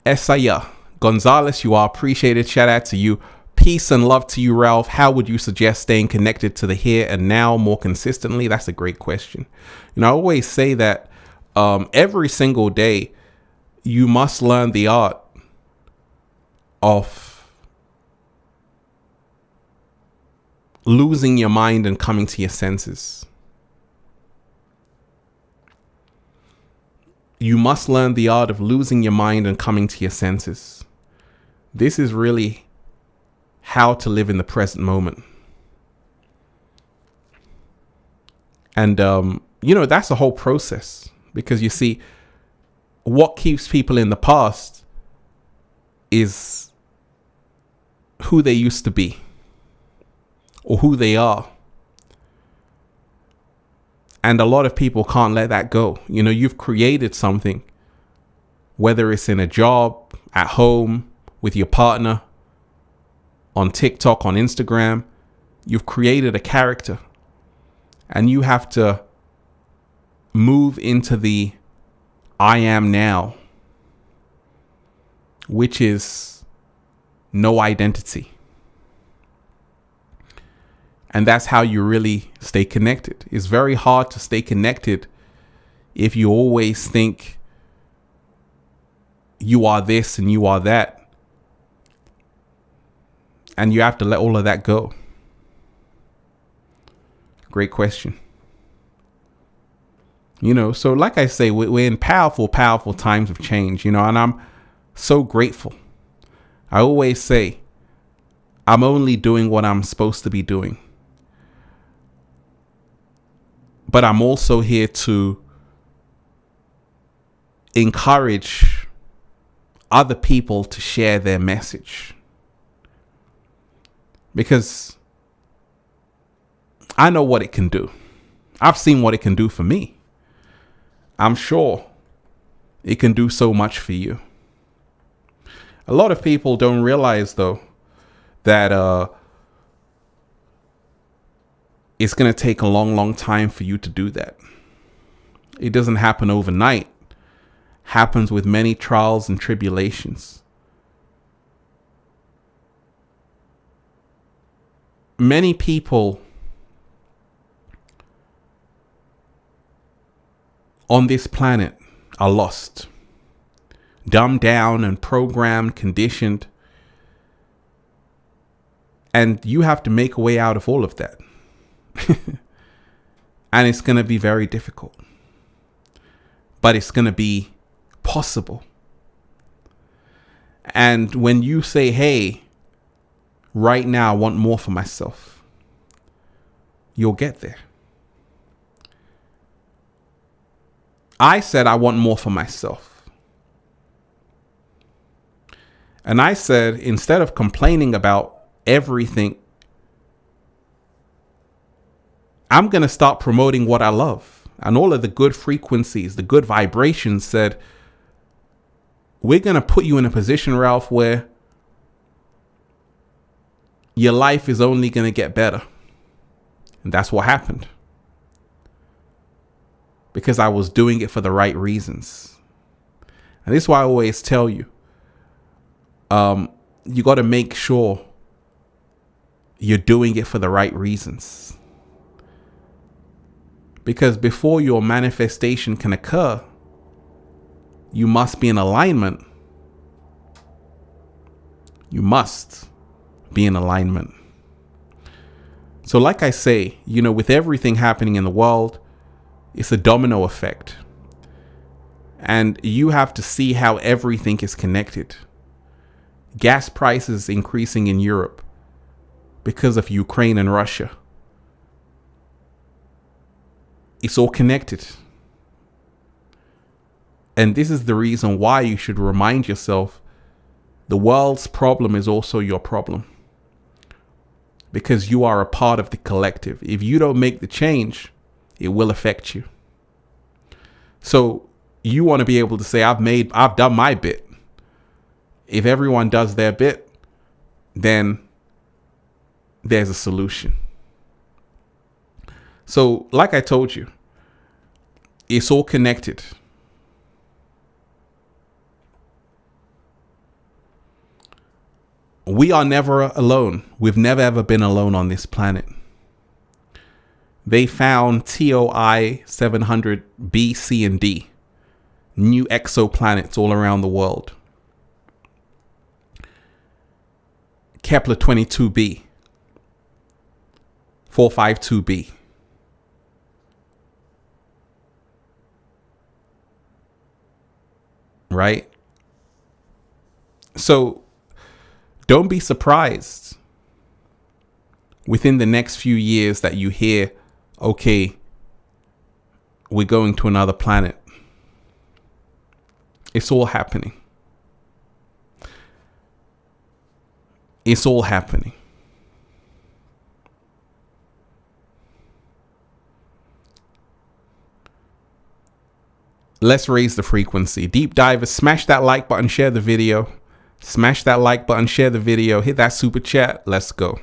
Esaya Gonzalez, you are appreciated. Shout out to you. Peace and love to you, Ralph. How would you suggest staying connected to the here and now more consistently? That's a great question. You know, I always say that every single day you must learn the art of losing your mind and coming to your senses. You must learn the art of losing your mind and coming to your senses. This is really how to live in the present moment. And, you know, that's a whole process, because you see, what keeps people in the past is who they used to be or who they are. And a lot of people can't let that go. You know, you've created something, whether it's in a job, at home, with your partner, on TikTok, on Instagram. You've created a character, and you have to move into the I am now, which is no identity. And that's how you really stay connected. It's very hard to stay connected if you always think you are this and you are that. And you have to let all of that go. Great question. You know, so like I say, we're in powerful, powerful times of change, you know, and I'm so grateful. I always say, I'm only doing what I'm supposed to be doing. But I'm also here to encourage other people to share their message. Because I know what it can do. I've seen what it can do for me. I'm sure it can do so much for you. A lot of people don't realize, though, that it's going to take a long, long time for you to do that. It doesn't happen overnight. Happens with many trials and tribulations. Many people on this planet are lost, dumbed down and programmed, conditioned. And you have to make a way out of all of that. And it's going to be very difficult, but it's going to be possible. And when you say, hey, right now I want more for myself, you'll get there. I said I want more for myself. And I said, instead of complaining about everything, I'm going to start promoting what I love. And all of the good frequencies, the good vibrations said, we're going to put you in a position, Ralph, where your life is only going to get better. And that's what happened. Because I was doing it for the right reasons. And this is why I always tell you, you got to make sure you're doing it for the right reasons. Because before your manifestation can occur, you must be in alignment. You must be in alignment. So like I say, with everything happening in the world, it's a domino effect. And you have to see how everything is connected. Gas prices increasing in Europe because of Ukraine and Russia. It's all connected. And this is the reason why you should remind yourself the world's problem is also your problem. Because you are a part of the collective. If you don't make the change, it will affect you. So you want to be able to say, I've done my bit. If everyone does their bit, then there's a solution. So like I told you, it's all connected. We are never alone. We've never ever been alone on this planet. They found TOI 700 B, C, and D, new exoplanets all around the world. Kepler 22b, 452b. Right? So don't be surprised within the next few years that you hear, okay, we're going to another planet. It's all happening. It's all happening. Let's raise the frequency. Deep divers, smash that like button, share the video. Smash that like button, share the video, hit that super chat. Let's go.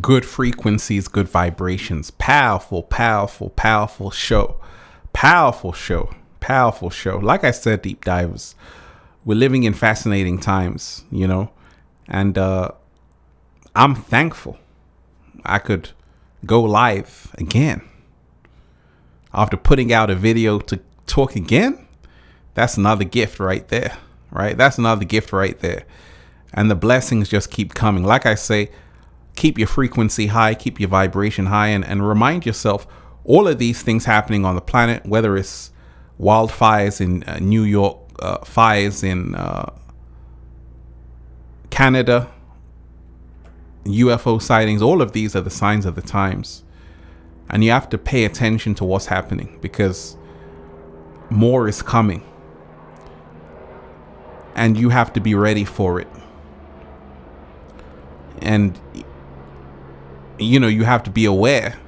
good frequencies, good vibrations. Powerful, powerful, powerful show. Powerful show. Powerful show. Like I said, deep divers, we're living in fascinating times, you know, and I'm thankful I could go live again after putting out a video to talk again. That's another gift right there, right? That's another gift right there. And the blessings just keep coming. Like I say, keep your frequency high, keep your vibration high, and remind yourself all of these things happening on the planet, whether it's wildfires in New York, fires in Canada, UFO sightings, all of these are the signs of the times. And you have to pay attention to what's happening because more is coming. And you have to be ready for it. And, you know, you have to be aware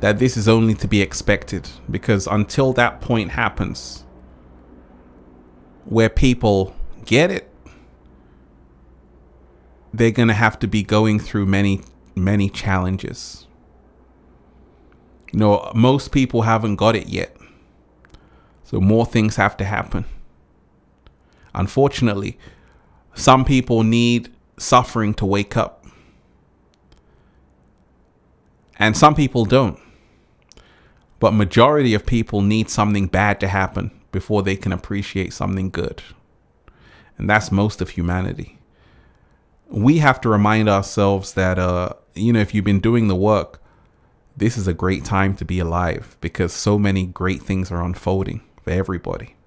that this is only to be expected, because until that point happens where people get it, they're going to have to be going through many, many challenges. You know, most people haven't got it yet. So more things have to happen. Unfortunately, some people need suffering to wake up. And some people don't. But majority of people need something bad to happen before they can appreciate something good. And that's most of humanity. We have to remind ourselves that, you know, if you've been doing the work, this is a great time to be alive because so many great things are unfolding for everybody.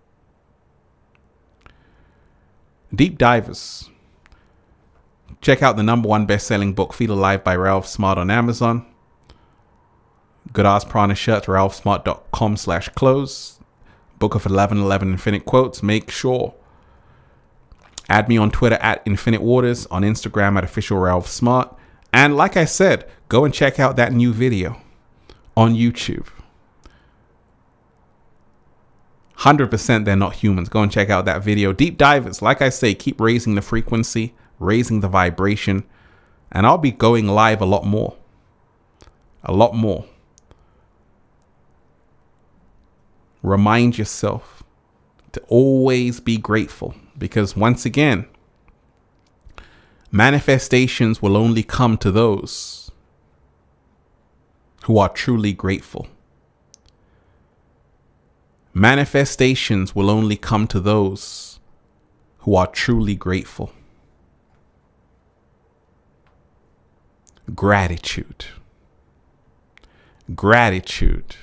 Deep divers. Check out the #1 best-selling book, Feel Alive by Ralph Smart on Amazon. Good Ass Prana shirts, ralphsmart.com/clothes. Book of 1111 Infinite Quotes. Make sure. Add me on Twitter at Infinite Waters, on Instagram at Official Ralph Smart. And like I said, go and check out that new video on YouTube. 100% they're not humans. Go and check out that video. Deep divers, like I say, keep raising the frequency, raising the vibration, and I'll be going live a lot more. A lot more. Remind yourself to always be grateful, because once again, manifestations will only come to those who are truly grateful. Manifestations will only come to those who are truly grateful. Gratitude. Gratitude